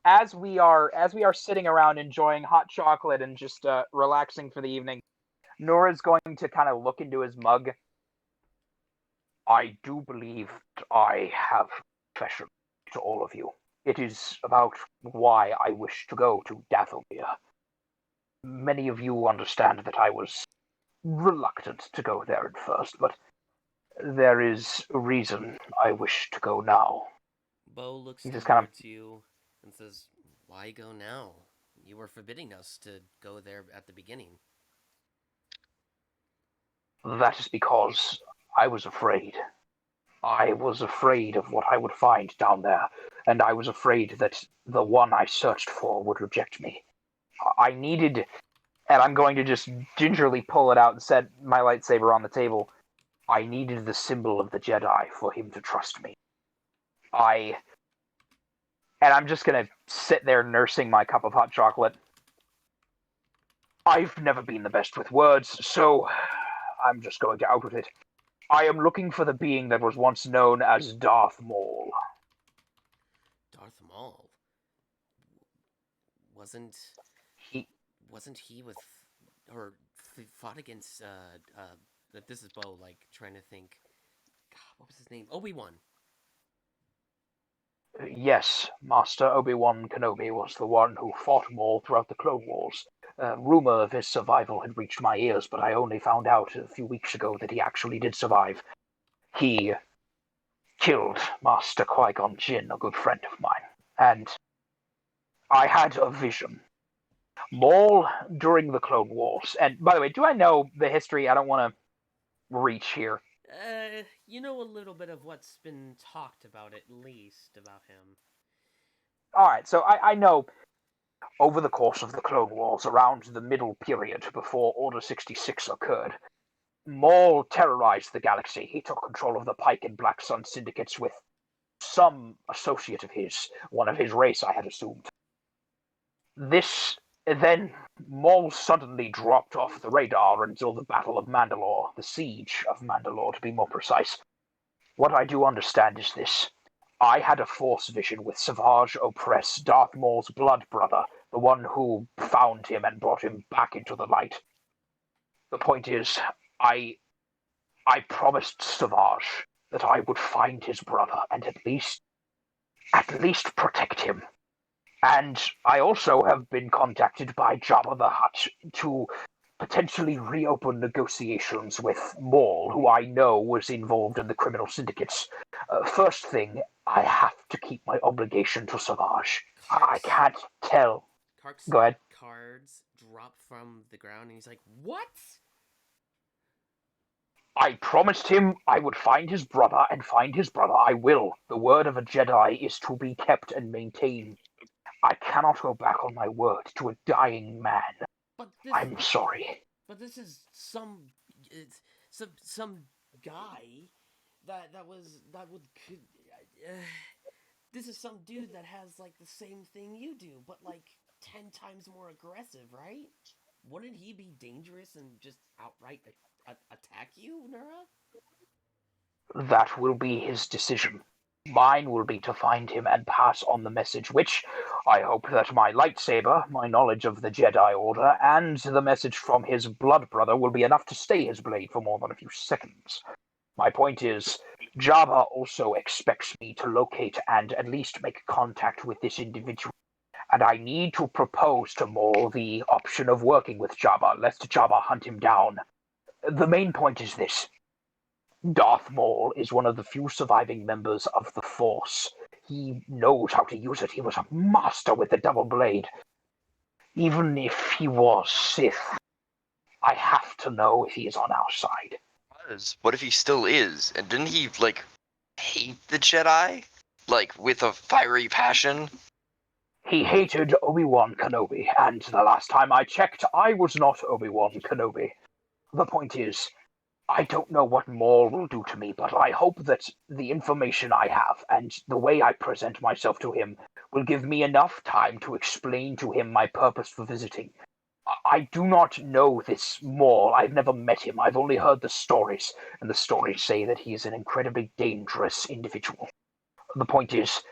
As we are sitting around enjoying hot chocolate and just relaxing for the evening, Nora's going to kind of look into his mug. I do believe that I have a confession to all of you. It is about why I wish to go to Dathomir. Many of you understand that I was reluctant to go there at first, but there is a reason I wish to go now.
Bo looks
He just
towards you and says, "Why go now? You were forbidding us to go there at the beginning."
That is because I was afraid. I was afraid of what I would find down there, and I was afraid that the one I searched for would reject me. I needed, and I'm going to just gingerly pull it out and set my lightsaber on the table. I needed the symbol of the Jedi for him to trust me. And I'm just gonna sit there nursing my cup of hot chocolate. I've never been the best with words, so I'm just going to out with it. I am looking for the being that was once known as Darth Maul.
Darth Maul. Wasn't
He,
he with or fought against this is Bo like trying to think. God, what was his name? Obi-Wan.
yes, Master Obi-Wan Kenobi was the one who fought Maul throughout the Clone Wars. Rumor of his survival had reached my ears, but I only found out a few weeks ago that he actually did survive. He killed Master Qui-Gon Jinn, a good friend of mine, and I had a vision. Maul during the Clone Wars, and by the way, do I know the history? I don't want to reach here.
You know a little bit of what's been talked about, at least, about him.
Alright, so I know over the course of the Clone Wars, around the middle period before Order 66 occurred, Maul terrorized the galaxy. He took control of the Pike and Black Sun syndicates with some associate of his, one of his race, I had assumed. Then Maul suddenly dropped off the radar until the Battle of Mandalore, the Siege of Mandalore to be more precise. What I do understand is this. I had a Force vision with Savage Opress, Darth Maul's blood brother, the one who found him and brought him back into the light. The point is, I promised Savage that I would find his brother and at least protect him. And I also have been contacted by Jabba the Hutt to potentially reopen negotiations with Maul, who I know was involved in the criminal syndicates. First thing, I have to keep my obligation to Savage. I can't tell.
Kark's
Go ahead.
cards drop from the ground, and he's like, "What?"
I promised him I would find his brother, and find his brother I will. The word of a Jedi is to be kept and maintained. I cannot go back on my word to a dying man.
But this,
I'm sorry.
But this is some guy that would. This is some dude that has like the same thing you do, but like 10 times more aggressive, right? Wouldn't he be dangerous and just outright attack you, Nura?
That will be his decision. Mine will be to find him and pass on the message, which I hope that my lightsaber, my knowledge of the Jedi Order, and the message from his blood brother will be enough to stay his blade for more than a few seconds. My point is, Jabba also expects me to locate and at least make contact with this individual, and I need to propose to Maul the option of working with Jabba, lest Jabba hunt him down. The main point is this. Darth Maul is one of the few surviving members of the Force. He knows how to use it. He was a master with the double blade. Even if he was Sith, I have to know if he is on our side.
What if he still is? And didn't he, like, hate the Jedi? Like, with a fiery passion?
He hated Obi-Wan Kenobi, and the last time I checked, I was not Obi-Wan Kenobi. The point is, I don't know what Maul will do to me, but I hope that the information I have and the way I present myself to him will give me enough time to explain to him my purpose for visiting. I do not know this Maul. I've never met him. I've only heard the stories, and the stories say that he is an incredibly dangerous individual. The point is,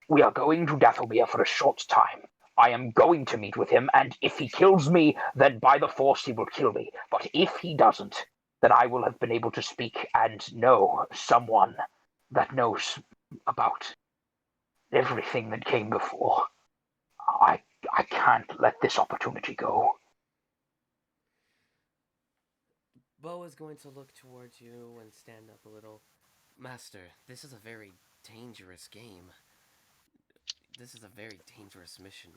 we are going to Dathomir for a short time. I am going to meet with him, and if he kills me, then by the Force he will kill me. But if he doesn't, then I will have been able to speak and know someone that knows about everything that came before. I can't let this opportunity go.
Bo is going to look towards you and stand up a little. Master, this is a very dangerous game. This is a very dangerous mission.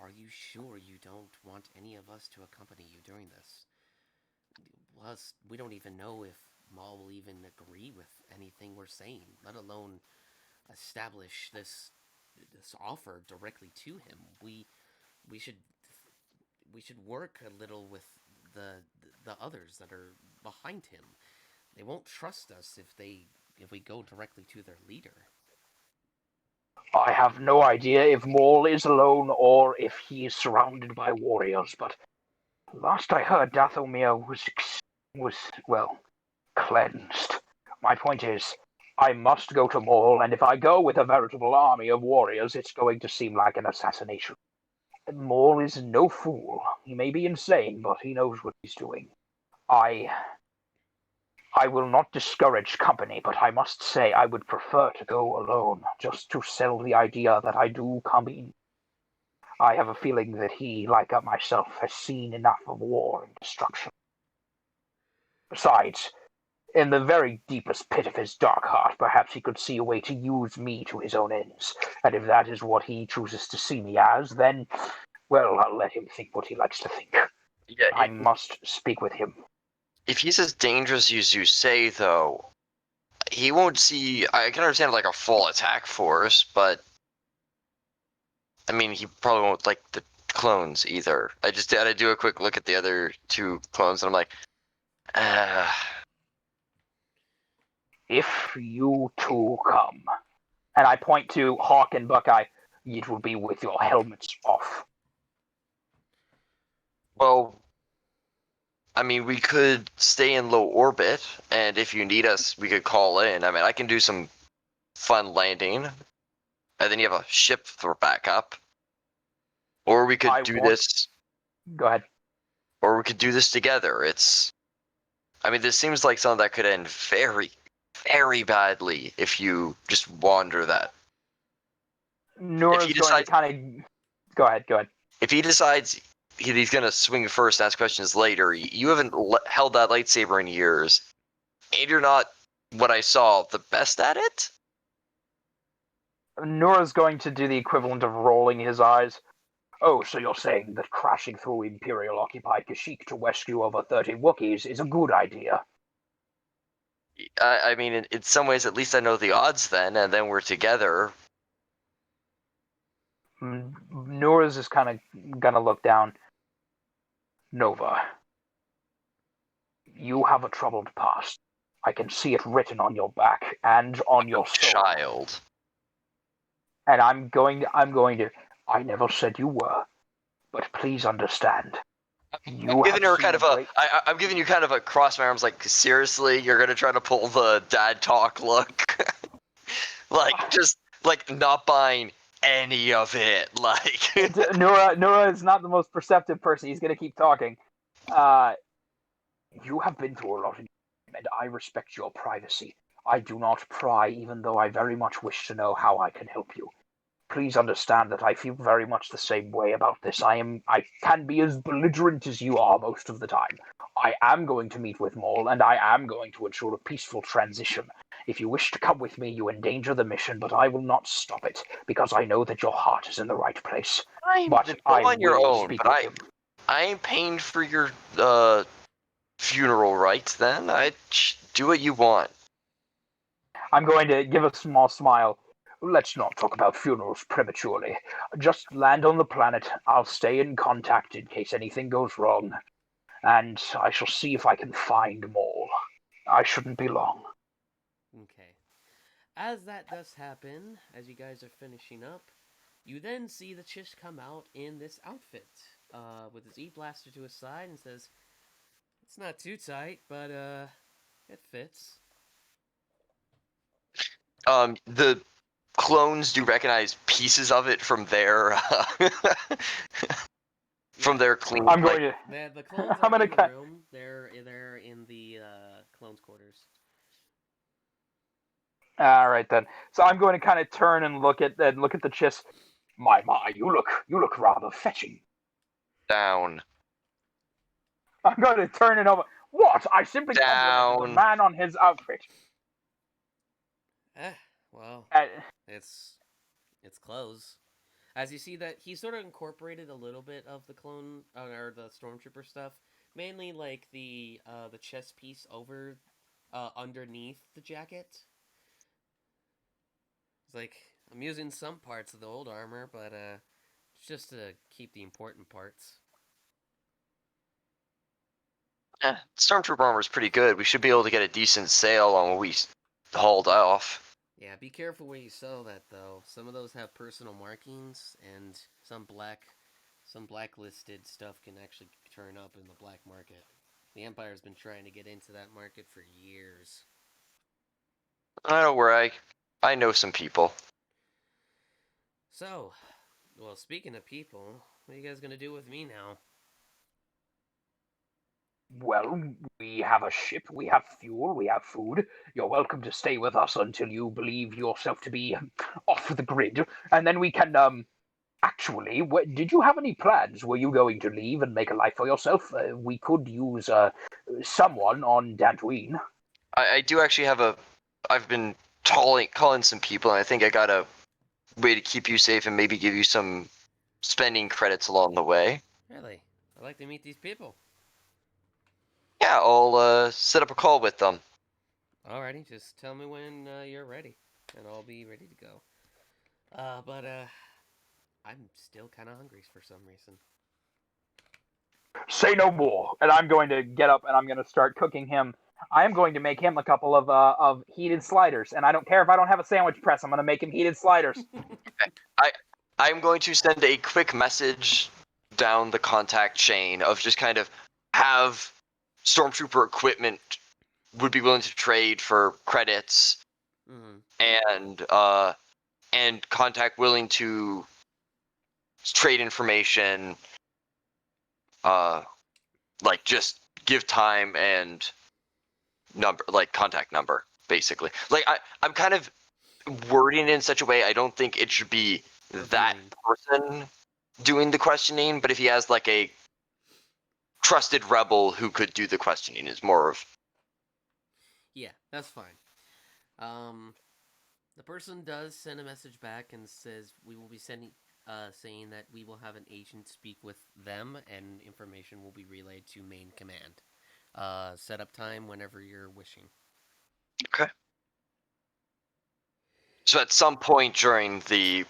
Are you sure you don't want any of us to accompany you during this? Plus, we don't even know if Maul will even agree with anything we're saying, let alone establish this offer directly to him. We should we should work a little with the others that are behind him. They won't trust us if we go directly to their leader.
I have no idea if Maul is alone or if he is surrounded by warriors, but last I heard, Dathomir was well, cleansed. My point is, I must go to Maul, and if I go with a veritable army of warriors, it's going to seem like an assassination. Maul is no fool. He may be insane, but he knows what he's doing. I will not discourage company, but I must say I would prefer to go alone, just to sell the idea that I do come in. I have a feeling that he, like myself, has seen enough of war and destruction. Besides, in the very deepest pit of his dark heart, perhaps he could see a way to use me to his own ends. And if that is what he chooses to see me as, then, well, I'll let him think what he likes to think.
Yeah,
I must speak with him.
if he's as dangerous as you say, though, he won't see. I can understand like a full attack force, but I mean, he probably won't like the clones either. I just had to do a quick look at the other two clones, and I'm like,
If you two come, and I point to Hawk and Buckeye, it will be with your helmets off.
well, I mean, we could stay in low orbit, and if you need us, we could call in. I mean, I can do some fun landing, and then you have a ship for backup. Or we could this.
Go ahead.
Or we could do this together. I mean, this seems like something that could end very, very badly if you just wander that.
Nora's going to kind of... Go ahead.
If he decides he's going to swing first and ask questions later, you haven't held that lightsaber in years, and you're not, what I saw, the best at it?
Nora's going to do the equivalent of rolling his eyes. Oh, so you're saying that crashing through Imperial-occupied Kashyyyk to rescue over 30 Wookiees is a good idea?
I mean, in some ways, at least I know the odds then, and then we're together.
Nora's is kind of gonna look down. Nova, you have a troubled past. I can see it written on your back and on your soul.
Child.
And I'm going to... I never said you were, but please understand.
I'm giving her kind of I'm giving you kind of a cross my arms, like, seriously, you're gonna try to pull the dad talk look? Like, just, like, not buying any of it, like...
Nora is not the most perceptive person. He's gonna keep talking. You have been through a lot, and I respect your privacy. I do not pry, even though I very much wish to know how I can help you. Please understand that I feel very much the same way about this. I can be as belligerent as you are most of the time. I am going to meet with Maul, and I am going to ensure a peaceful transition. If you wish to come with me, you endanger the mission, but I will not stop it, because I know that your heart is in the right place.
But on your own, but I ain't paying for your funeral rites then. I do what you want.
I'm going to give a small smile. Let's not talk about funerals prematurely. Just land on the planet. I'll stay in contact in case anything goes wrong. And I shall see if I can find Maul. I shouldn't be long.
Okay. As that does happen, as you guys are finishing up, you then see the Chiss come out in this outfit, with his E-blaster to his side, and says, "It's not too tight, but it fits."
The clones do recognize pieces of it from their clean.
I'm going to.
The clones are in the room. They're in the clones' quarters.
All right then. So I'm going to kind of turn and look at the Chiss. My, you look rather fetching.
Down.
I'm going to turn it over. What? I simply complimented the man on his outfit.
Well, it's clothes. As you see that he sort of incorporated a little bit of the clone or the stormtrooper stuff, mainly like the chest piece over underneath the jacket. It's like, I'm using some parts of the old armor, but just to keep the important parts.
Stormtrooper armor is pretty good. We should be able to get a decent sale on what we hauled off.
Yeah, be careful where you sell that though. Some of those have personal markings, and some blacklisted stuff can actually turn up in the black market. The Empire's been trying to get into that market for years.
I don't worry. I know some people.
So, well, speaking of people, what are you guys gonna do with me now?
Well, we have a ship, we have fuel, we have food. You're welcome to stay with us until you believe yourself to be off the grid, and then we can. Actually, did you have any plans? Were you going to leave and make a life for yourself? We could use someone on Dantooine.
I do actually have a. I've been calling some people, and I think I got a way to keep you safe and maybe give you some spending credits along the way.
Really? I'd like to meet these people.
Yeah, I'll set up a call with them.
Alrighty, just tell me when you're ready, and I'll be ready to go. But I'm still kind of hungry for some reason.
Say no more. And I'm going to get up and I'm going to start cooking him. I am going to make him a couple of heated sliders, and I don't care if I don't have a sandwich press. I'm going to make him heated sliders.
I'm going to send a quick message down the contact chain of just kind of have Stormtrooper equipment would be willing to trade for credits, and contact willing to trade information, like just give time and number, like contact number, basically. Like I'm kind of wording it in such a way I don't think it should be that person doing the questioning, but if he has like a trusted rebel who could do the questioning is more of.
Yeah, that's fine. The person does send a message back and says we will be saying that we will have an agent speak with them and information will be relayed to main command. Set up time whenever you're wishing.
Okay. So at some point during the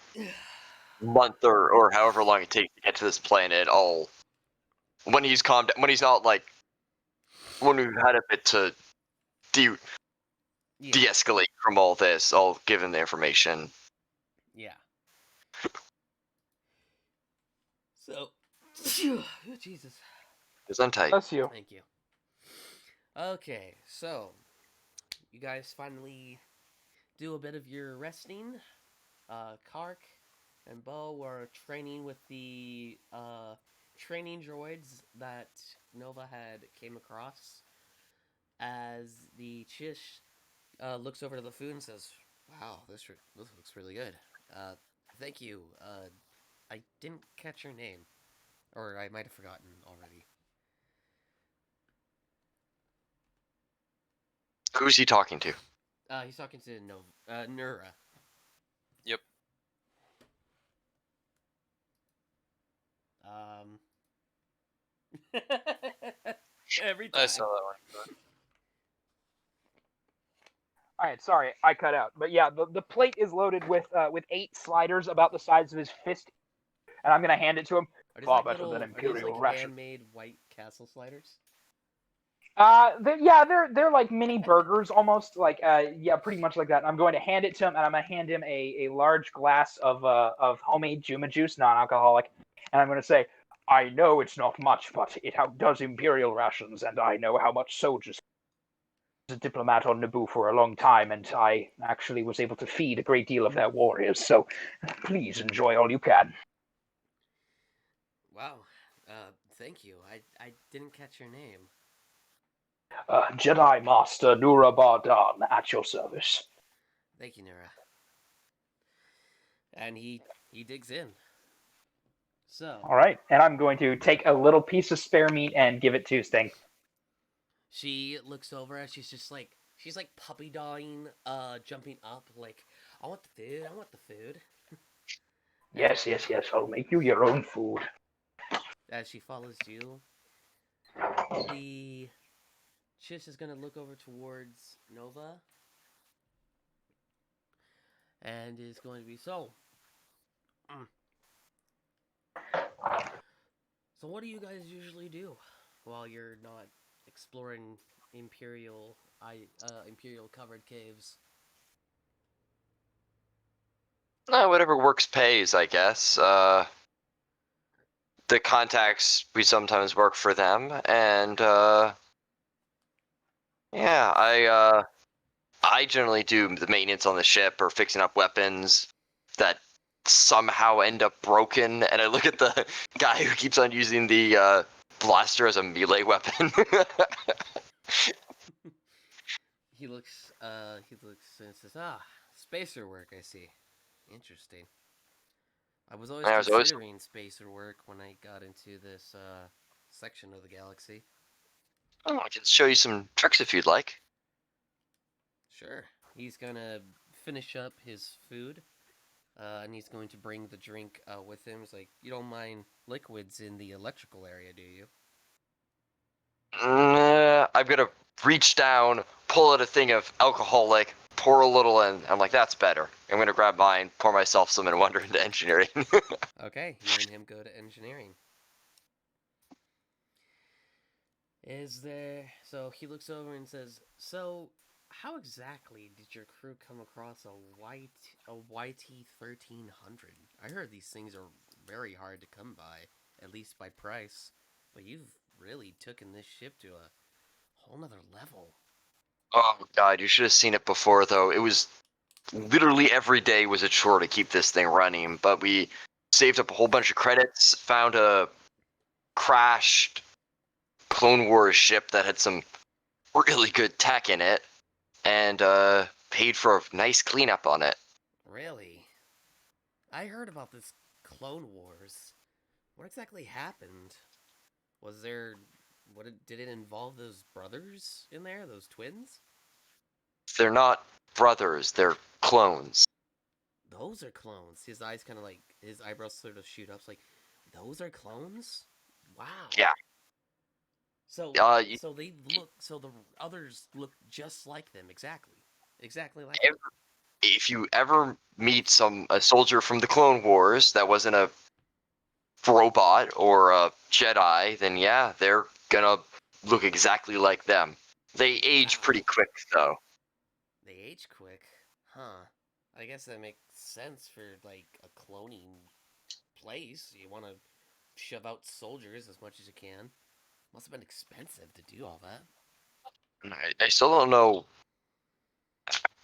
month or however long it takes to get to this planet, when he's calmed, when he's not like, when we've had a bit to de-escalate from all this, I'll give him the information.
Yeah. So, oh, Jesus.
Gesundheit.
Bless you.
Thank you. Okay, so you guys finally do a bit of your resting. Kark and Bo were training with the training droids that Nova had came across. As the Chish looks over to the food and says, "Wow, this looks really good. Thank you. I didn't catch your name, or I might have forgotten already."
Who's he talking to?
He's talking to Nura.
Yep.
Every time.
I saw that one.
All right, sorry, I cut out. But yeah, the plate is loaded with 8 sliders about the size of his fist, and I'm going to hand it to him. Far better than Imperial ration.
Handmade White Castle sliders?
They're like mini burgers almost, like pretty much like that. I'm going to hand it to him, and I'm gonna hand him a large glass of homemade Juma juice, non-alcoholic, and I'm gonna say, I know it's not much, but it outdoes Imperial rations, and I know how much soldiers. I was a diplomat on Naboo for a long time, and I actually was able to feed a great deal of their warriors. So, please enjoy all you can.
Wow. Thank you. I didn't catch your name.
Jedi Master Nura Bardan at your service.
Thank you, Nura. And he digs in. So.
All right, and I'm going to take a little piece of spare meat and give it to Sting.
She looks over as she's like puppy dawing, jumping up, like, I want the food.
Yes, I'll make you your own food.
As she follows you, the Chish is gonna look over towards Nova and is going to be so what do you guys usually do while you're not exploring imperial covered caves.
Whatever works pays, I guess. The contacts we sometimes work for them, and yeah, I generally do the maintenance on the ship or fixing up weapons that somehow end up broken. And I look at the guy who keeps on using the blaster as a melee weapon.
He looks and says, "Ah, spacer work. I see. Interesting. I was always
I was always,
considering spacer work when I got into this section of the galaxy.
oh, I can show you some tricks if you'd like.
Sure. He's gonna finish up his food, and he's going to bring the drink with him. He's like, "You don't mind liquids in the electrical area, do you?"
I'm gonna reach down, pull out a thing of alcoholic, pour a little in. I'm like, that's better. I'm gonna grab mine, pour myself some, and wander into engineering.
Okay, you and him go to engineering. Is there? So he looks over and says, "So, how exactly did your crew come across a YT 1300? I heard these things are very hard to come by, at least by price. But you've really taken this ship to a whole nother level."
Oh god, you should have seen it before though. It was literally every day was a chore to keep this thing running, but we saved up a whole bunch of credits, found a crashed Clone Wars ship that had some really good tech in it, and paid for a nice cleanup on it.
Really? I heard about this Clone Wars. What exactly happened? Was there? Did it involve those brothers in there? Those twins?
They're not brothers, they're clones.
Those are clones. His eyes kind of like his eyebrows sort of shoot up. It's like, those are clones. Wow.
Yeah.
So
Uh,
so they look. So the others look just like them. Exactly like
if,
them.
if you ever meet a soldier from the Clone Wars that wasn't a robot or a Jedi, then yeah, they're gonna look exactly like them. They age pretty
Wow.
quick though.
They age quick, huh? I guess that makes sense for like a cloning place. You want to shove out soldiers as much as you can. Must have been expensive to do all that.
I still don't know.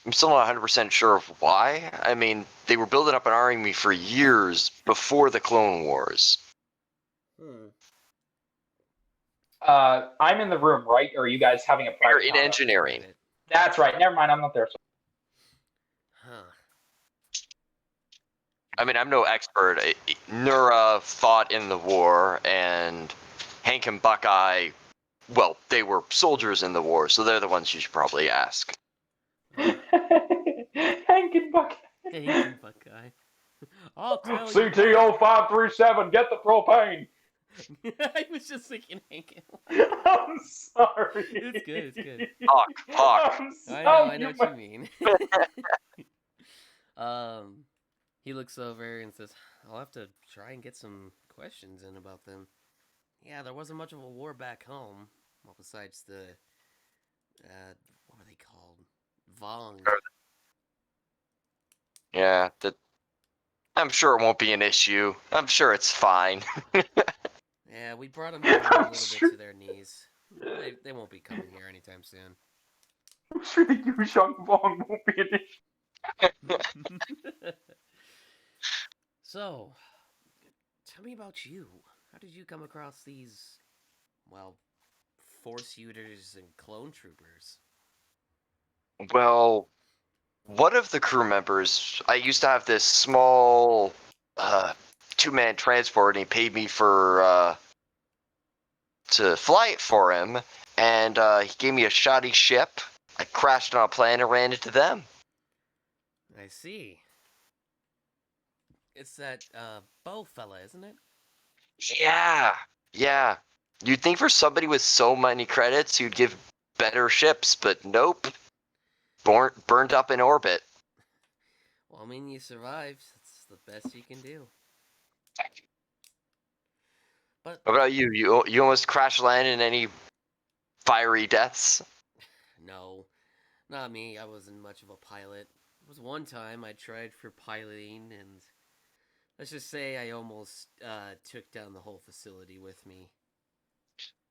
I'm still not 100% sure of why. I mean, they were building up an army for years before the Clone Wars.
Hmm.
I'm in the room, right? Or are you guys having a
They're
private
in
combo?
engineering.
Private.
That's right. Never mind. I'm not there.
Huh.
I mean, I'm no expert. Nura fought in the war, and Hank and Buckeye, well, they were soldiers in the war, so they're the ones you should probably ask.
Well,
Hank and Buck.
Hank and Buckeye. I'll tell you what.
CTO537, get the propane.
I was just thinking Hank.
I'm sorry.
It's good. It's good.
Fuck.
I know what you mean. He looks over and says, "I'll have to try and get some questions in about them. Yeah, there wasn't much of a war back home. Well, besides the, what were they called? Vong.
Yeah, I'm sure it won't be an issue. I'm sure it's fine.
Yeah, we brought them down a little bit to their knees. They won't be coming here anytime soon."
I'm sure the Yuuzhan Vong won't be an issue.
So, tell me about you. How did you come across these, well, force users and clone troopers?
Well, one of the crew members, I used to have this small two-man transport, and he paid me for to fly it for him, and he gave me a shoddy ship. I crashed on a plane and ran into them.
I see. It's that Bo fella, isn't it?
Yeah. You'd think for somebody with so many credits, you'd give better ships, but nope. Burned up in orbit.
Well, I mean, you survived. That's the best you can do. But
What about you? You almost crash landed in any fiery deaths?
No, not me. I wasn't much of a pilot. It was one time I tried for piloting, and let's just say I almost took down the whole facility with me.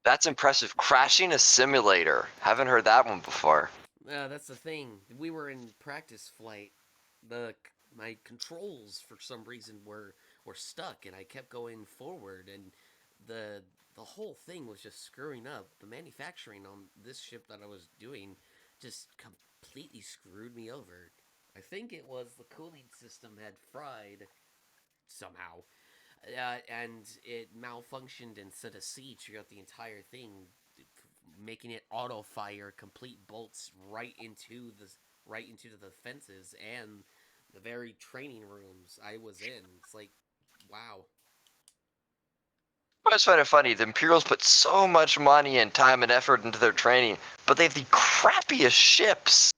That's impressive. Crashing a simulator. Haven't heard that one before.
That's the thing. We were in practice flight. My controls for some reason were stuck, and I kept going forward, and the whole thing was just screwing up. The manufacturing on this ship that I was doing just completely screwed me over. I think it was the cooling system had fried somehow, and it malfunctioned and set a siege throughout the entire thing, making it auto fire complete bolts right into the fences and the very training rooms I was in. It's like, wow.
I always find it funny. The Imperials put so much money and time and effort into their training, but they have the crappiest ships.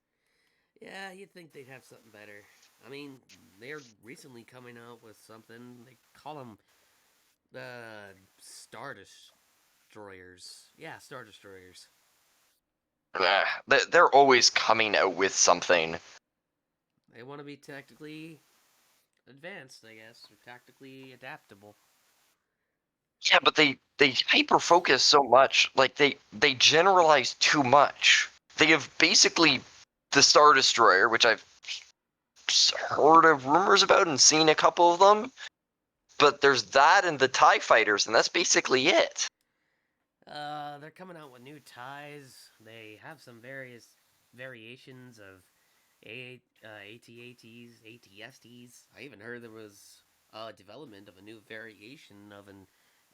Yeah, you'd think they'd have something better. I mean, they're recently coming out with something. They call them Star Destroyers. Yeah, Star Destroyers.
They're always coming out with something.
They want to be tactically advanced, I guess, or tactically adaptable.
Yeah, but they hyper focus so much. Like they generalize too much. They have basically the Star Destroyer, which I've heard of rumors about and seen a couple of them. But there's that and the TIE fighters, and that's basically it.
They're coming out with new ties. They have some various variations of AT-ATs, AT-STs. I even heard there was development of a new variation of an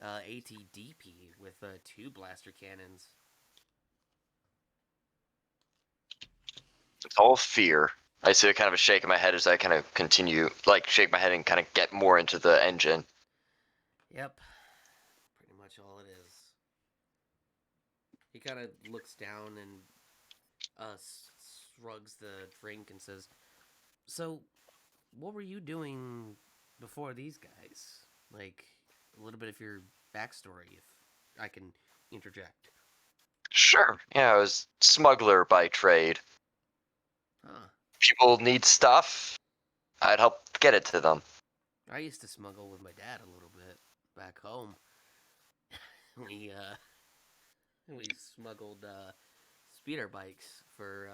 AT-DP with two blaster cannons.
It's all fear. I see a kind of a shake in my head as I kind of continue, like shake my head and kind of get more into the engine.
Yep, pretty much all it is. He kind of looks down and shrugs the drink and says, "So, what were you doing before these guys? Like, a little bit of your backstory, if I can interject."
Sure, yeah, I was smuggler by trade.
Huh.
People need stuff, I'd help get it to them.
I used to smuggle with my dad a little bit back home. we, uh, we smuggled, speeder bikes for,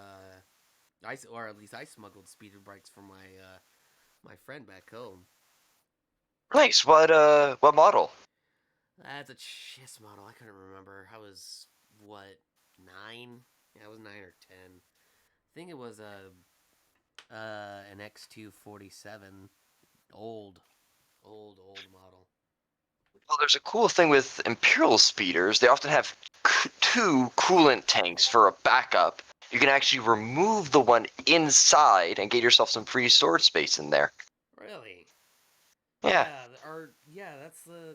or at least I smuggled speeder bikes for my friend back home.
Nice. What model?
That's a Chiss model. I couldn't remember. I was, what, 9? Yeah, I was 9 or 10. I think it was an X247. Old model.
Well, there's a cool thing with Imperial speeders. They often have two coolant tanks for a backup. You can actually remove the one inside and get yourself some free storage space in there.
Really?
Yeah.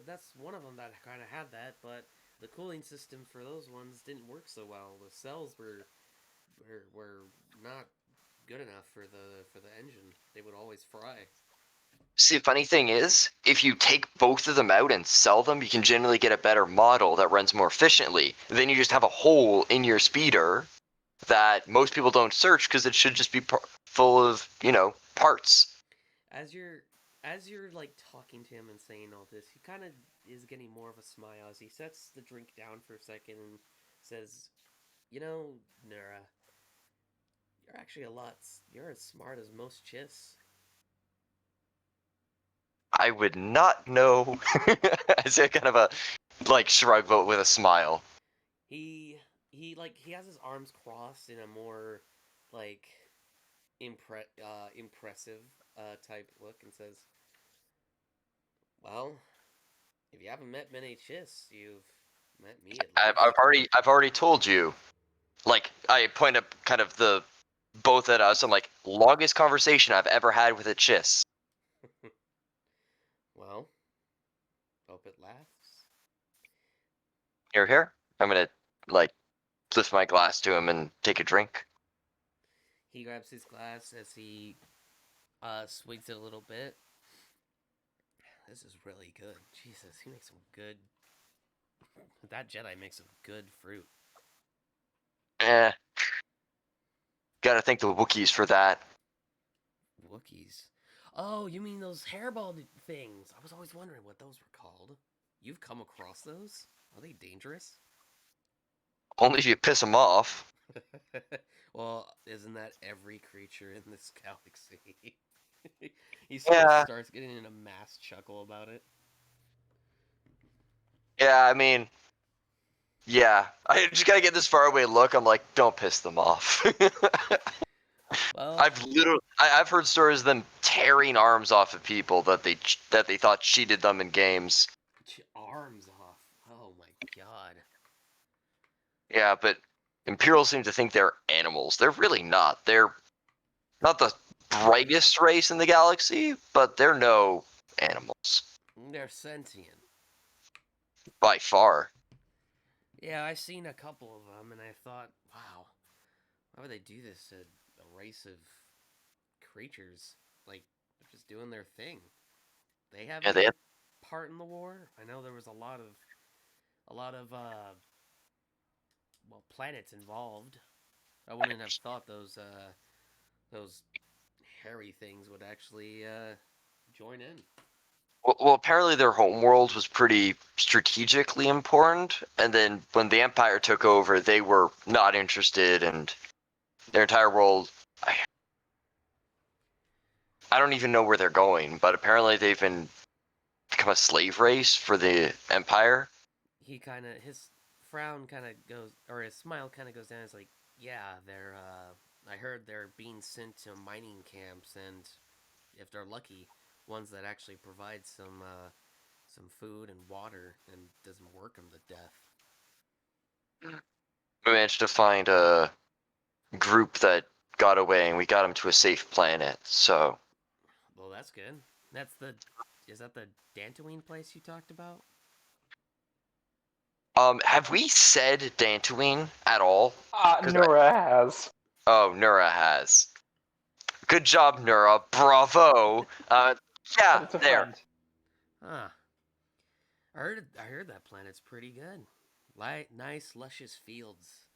That's one of them that kind of had that, but the cooling system for those ones didn't work so well. The cells were not good enough for the engine. They would always fry.
See, the funny thing is, if you take both of them out and sell them, you can generally get a better model that runs more efficiently. Then you just have a hole in your speeder that most people don't search because it should just be full of, parts.
As you're like talking to him and saying all this, he kind of is getting more of a smile as he sets the drink down for a second and says, "You know, Nura, you're actually you're as smart as most Chiss."
I would not know. I say kind of a shrug, but with a smile.
He has his arms crossed in a more like impressive type look and says, "Well, if you haven't met many Chiss, you've met me at
I've,
least."
I've already told you. Like I point up kind of the both at us. I'm like, longest conversation I've ever had with a Chiss.
Well, hope it laughs.
Here. I'm gonna lift my glass to him and take a drink.
He grabs his glass as he swings it a little bit. This is really good. Jesus, he makes some good. That Jedi makes some good fruit.
Eh. Gotta thank the Wookiees for that.
Wookiees. Oh, you mean those hairball things? I was always wondering what those were called. You've come across those? Are they dangerous?
Only if you piss them off.
Well, isn't that every creature in this galaxy? He sort of
Yeah.
starts getting in a mass chuckle about it.
Yeah, I mean, yeah. I just gotta get this faraway look. I'm like, don't piss them off.
Well,
I've heard stories of them tearing arms off of people that they thought cheated them in games.
arms off. Oh my god.
Yeah, but Imperials seem to think they're animals. They're really not. They're not the brightest race in the galaxy, but they're no animals
They're sentient.
by far.
Yeah, I seen a couple of them, and I thought, wow, why would they do this to a race of creatures? Like, they're just doing their thing. They have
Yeah,
any
they have,
part in the war? I know there was a lot of well, planets involved. I wouldn't have thought those hairy things would actually join in.
well, apparently their homeworld was pretty strategically important, and then when the Empire took over, they were not interested, and their entire world. I don't even know where they're going, but apparently they've become a slave race for the Empire.
He kind of his frown kind of goes, or his smile kind of goes down. It's like, yeah, they're. I heard they're being sent to mining camps, and if they're lucky, ones that actually provide some food and water and doesn't work them to death.
We managed to find a group that got away, and we got them to a safe planet. So,
Well, that's good. That's the. Is that the Dantooine place you talked about?
have we said Dantooine at all? 'Cause
Nura has.
Oh, Nura has. Good job, Nura. Bravo. Yeah,
It's a
there.
friend.
Huh. I heard that planet's pretty good. Light, nice, luscious fields.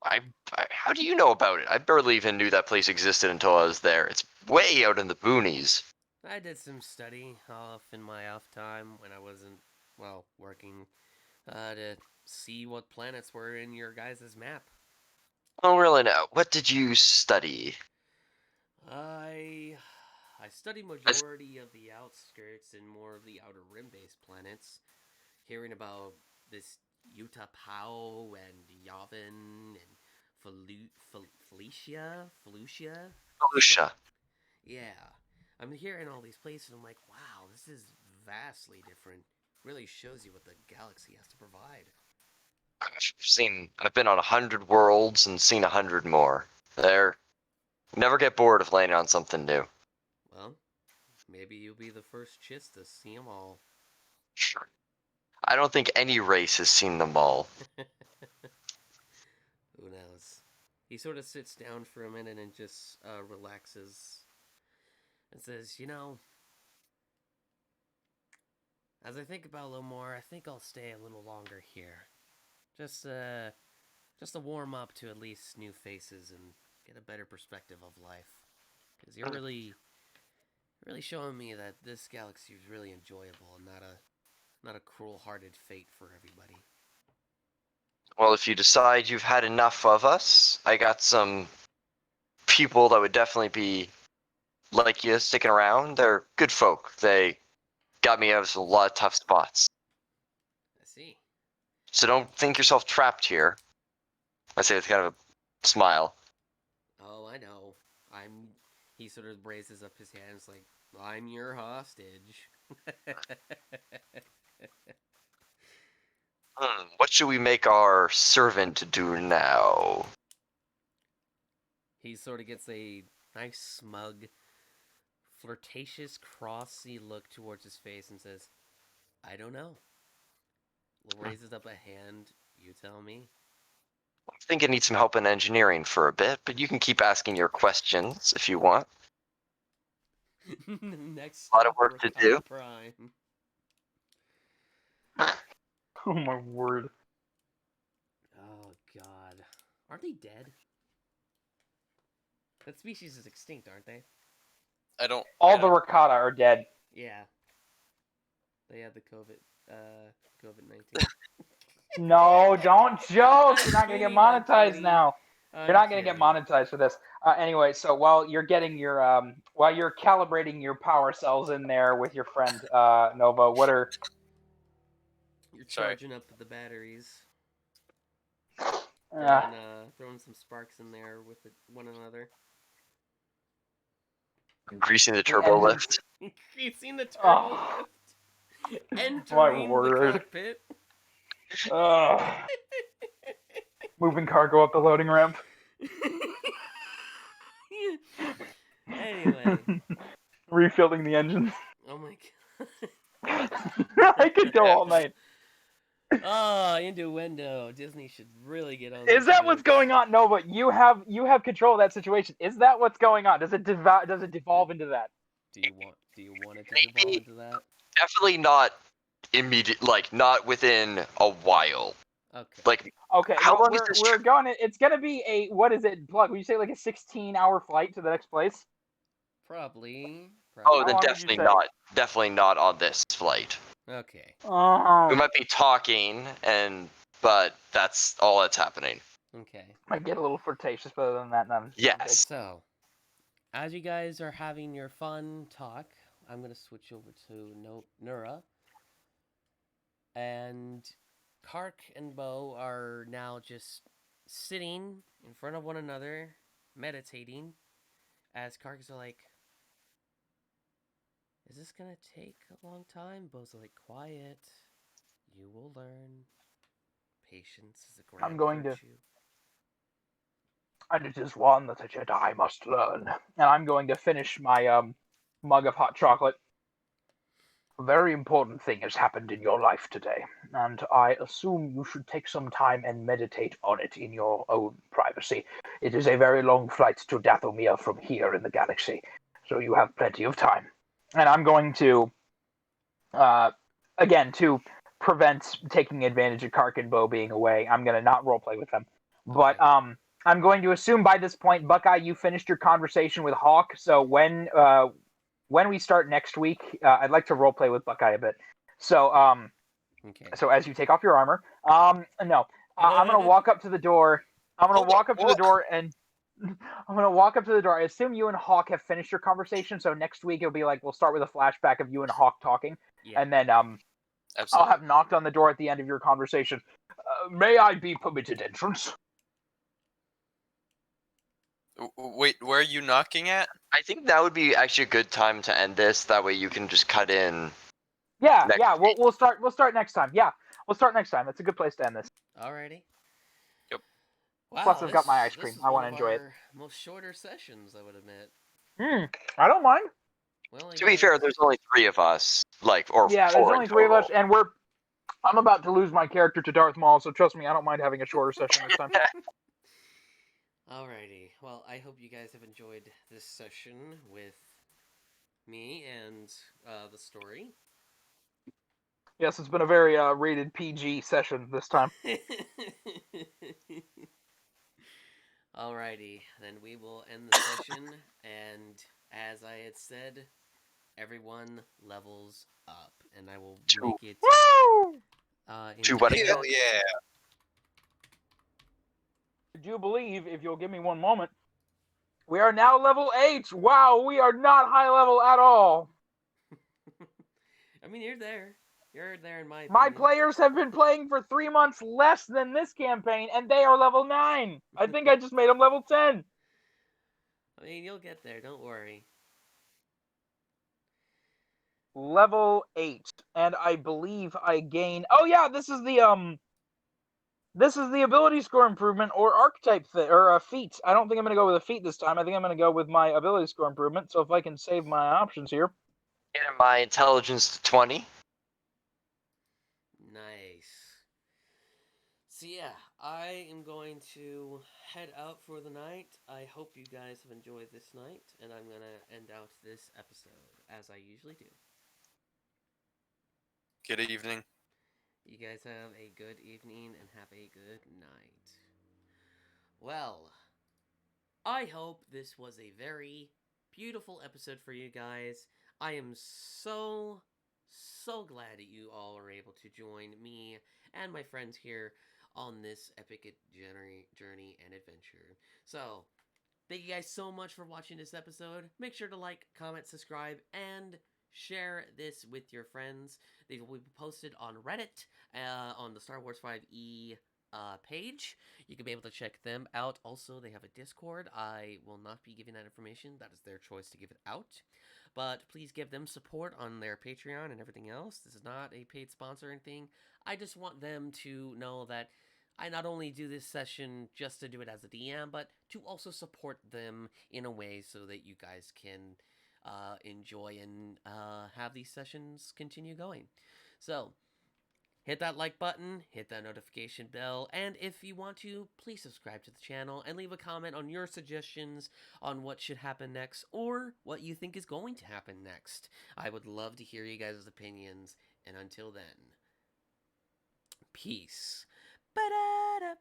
How do you know about it? I barely even knew that place existed until I was there. It's way out in the boonies.
I did some study off in my off time when I wasn't, well, working, to see what planets were in your guys' map.
I don't really know. What did you study?
I studied
I s-
majority of the outskirts and more of the outer rim-based planets, hearing about this Utapau and Yavin and Felucia.
Lucia.
Yeah, I'm hearing all these places. And I'm like, wow, this is vastly different. Really shows you what the galaxy has to provide.
I've been on 100 worlds and seen 100 more. There, never get bored of landing on something new.
Well, maybe you'll be the first Chiss to see them all.
Sure. I don't think any race has seen them all.
Who knows? He sort of sits down for a minute and just relaxes and says, you know, as I think about it a little more, I think I'll stay a little longer here. Just to warm up to at least new faces and get a better perspective of life. Because you're really showing me that this galaxy is really enjoyable and not a cruel-hearted fate for everybody.
Well, if you decide you've had enough of us, I got some people that would definitely be like you sticking around. They're good folk. They got me out of a lot of tough spots.
I see.
So don't think yourself trapped here. I say with kind of a smile.
Oh, I know. He sort of raises up his hands like, I'm your hostage.
What should we make our servant do now?
He sort of gets a nice, smug, flirtatious, crossy look towards his face and says, I don't know. Raises up a hand. You tell me.
I think I need some help in engineering for a bit, but you can keep asking your questions if you want.
Next
A lot of
stop,
work to
Rakata
do.
Prime.
Oh my word.
Oh God. Aren't they dead? That species is extinct, aren't they?
I don't.
All the ricotta are dead.
Yeah. They had the COVID-19.
No, don't joke. You're not gonna get
kidding, I'm
monetized
kidding.
now.
I'm
You're not gonna get
kidding.
monetized for this. Anyway, so while you're getting your while you're calibrating your power cells in there with your friend Nova, what are
You're
Sorry.
charging up the batteries.
uh,
Throwing some sparks in there with one another.
Greasing the turbo lift.
Increasing the turbo
Oh.
lift. Entering the
word.
cockpit.
Moving cargo up the loading ramp.
Anyway.
Refilling the engines.
Oh my god.
I could go all night.
Oh, innuendo. Disney should really get on.
Is that what's going on? No, but you have control of that situation. Is that what's going on? Does it devolve into that?
Do you want it to devolve into that?
Definitely not immediate, like not within a while.
Okay.
Like
Okay,
How
well,
long is this
we're going. It's gonna be a what is it? Plug? Would you say like a 16-hour flight to the next place?
Probably.
oh,
How
then
long would you
definitely
say?
not. Definitely not on this flight.
Okay.
We might be talking, but that's all that's happening.
Okay.
Might get a little flirtatious, but other than that, none.
Yes.
So, as you guys are having your fun talk, I'm gonna switch over to Nura. And Kark and Bo are now just sitting in front of one another, meditating. As Kark is like, "Is this gonna take a long time?" Bo's like, "Quiet. You will learn. Patience is a great
I'm going to-
virtue."
And it is one that a Jedi must learn. And I'm going to finish my mug of hot chocolate. A very important thing has happened in your life today, and I assume you should take some time and meditate on it in your own privacy. It is a very long flight to Dathomir from here in the galaxy, so you have plenty of time. And I'm going to, again, to prevent taking advantage of Kark and Bo being away, I'm going to not roleplay with them. But I'm going to assume by this point, Buckeye, you finished your conversation with Hawk, so when we start next week, I'd like to roleplay with Buckeye a bit. So,
Okay.
so as you take off your armor, no, I'm gonna walk up to the door. I'm gonna walk up to the door and I'm gonna walk up to the door. I assume you and Hawk have finished your conversation. So next week it'll be like we'll start with a flashback of you and Hawk talking,
Yeah.
and then I'll
Absolutely.
have knocked on the door at the end of your conversation. May I be permitted entrance?
Wait, where are you knocking at?
I think that would be actually a good time to end this. That way you can just cut in.
Yeah,
Next
yeah. We'll start next time. Yeah, we'll start next time. That's a good place to end this.
Alrighty.
Yep.
Wow,
Plus, I've got my ice
this
cream.
is
I
one
wanna
of
enjoy it.
our most shorter sessions, I would admit.
I don't mind.
Well,
To be fair, there's only 3 of us, or
Yeah,
4
there's
in
only 3 of us,
total.
and I'm about to lose my character to Darth Maul, so trust me, I don't mind having a shorter session this time.
Alrighty. Well, I hope you guys have enjoyed this session with me and the story.
Yes, it's been a very rated PG session this time.
Alrighty, then we will end the session, and as I had said, everyone levels up, and I will make it
Woo!
To what
into-
Hell yeah!
I do believe, if you'll give me one moment, we are now level 8. Wow, we are not high level at all.
I mean, you're there. You're there in my
My
opinion.
players have been playing for 3 months less than this campaign, and they are level 9. I think I just made them level 10.
I mean, you'll get there. Don't worry.
Level 8, and I believe I gain. Oh yeah, this is the ability score improvement or archetype or a feat. I don't think I'm gonna go with a feat this time. I think I'm gonna go with my ability score improvement. So if I can save my options here.
Getting my intelligence to 20.
Nice. So yeah, I am going to head out for the night. I hope you guys have enjoyed this night, and I'm gonna end out this episode as I usually do.
Good evening.
You guys have a good evening and have a good night. Well, I hope this was a very beautiful episode for you guys. I am so glad that you all were able to join me and my friends here on this epic journey and adventure. So, thank you guys so much for watching this episode. Make sure to like, comment, subscribe, and share this with your friends. They will be posted on Reddit, on the Star Wars 5e page. You can be able to check them out. Also, they have a Discord. I will not be giving that information. That is their choice to give it out. But please give them support on their Patreon and everything else. This is not a paid sponsor or anything. I just want them to know that I not only do this session just to do it as a DM, but to also support them in a way so that you guys can enjoy and have these sessions continue going. So, hit that like button, hit that notification bell, and if you want to, please subscribe to the channel and leave a comment on your suggestions on what should happen next or what you think is going to happen next. I would love to hear you guys' opinions, and until then, peace. Ba-da-da.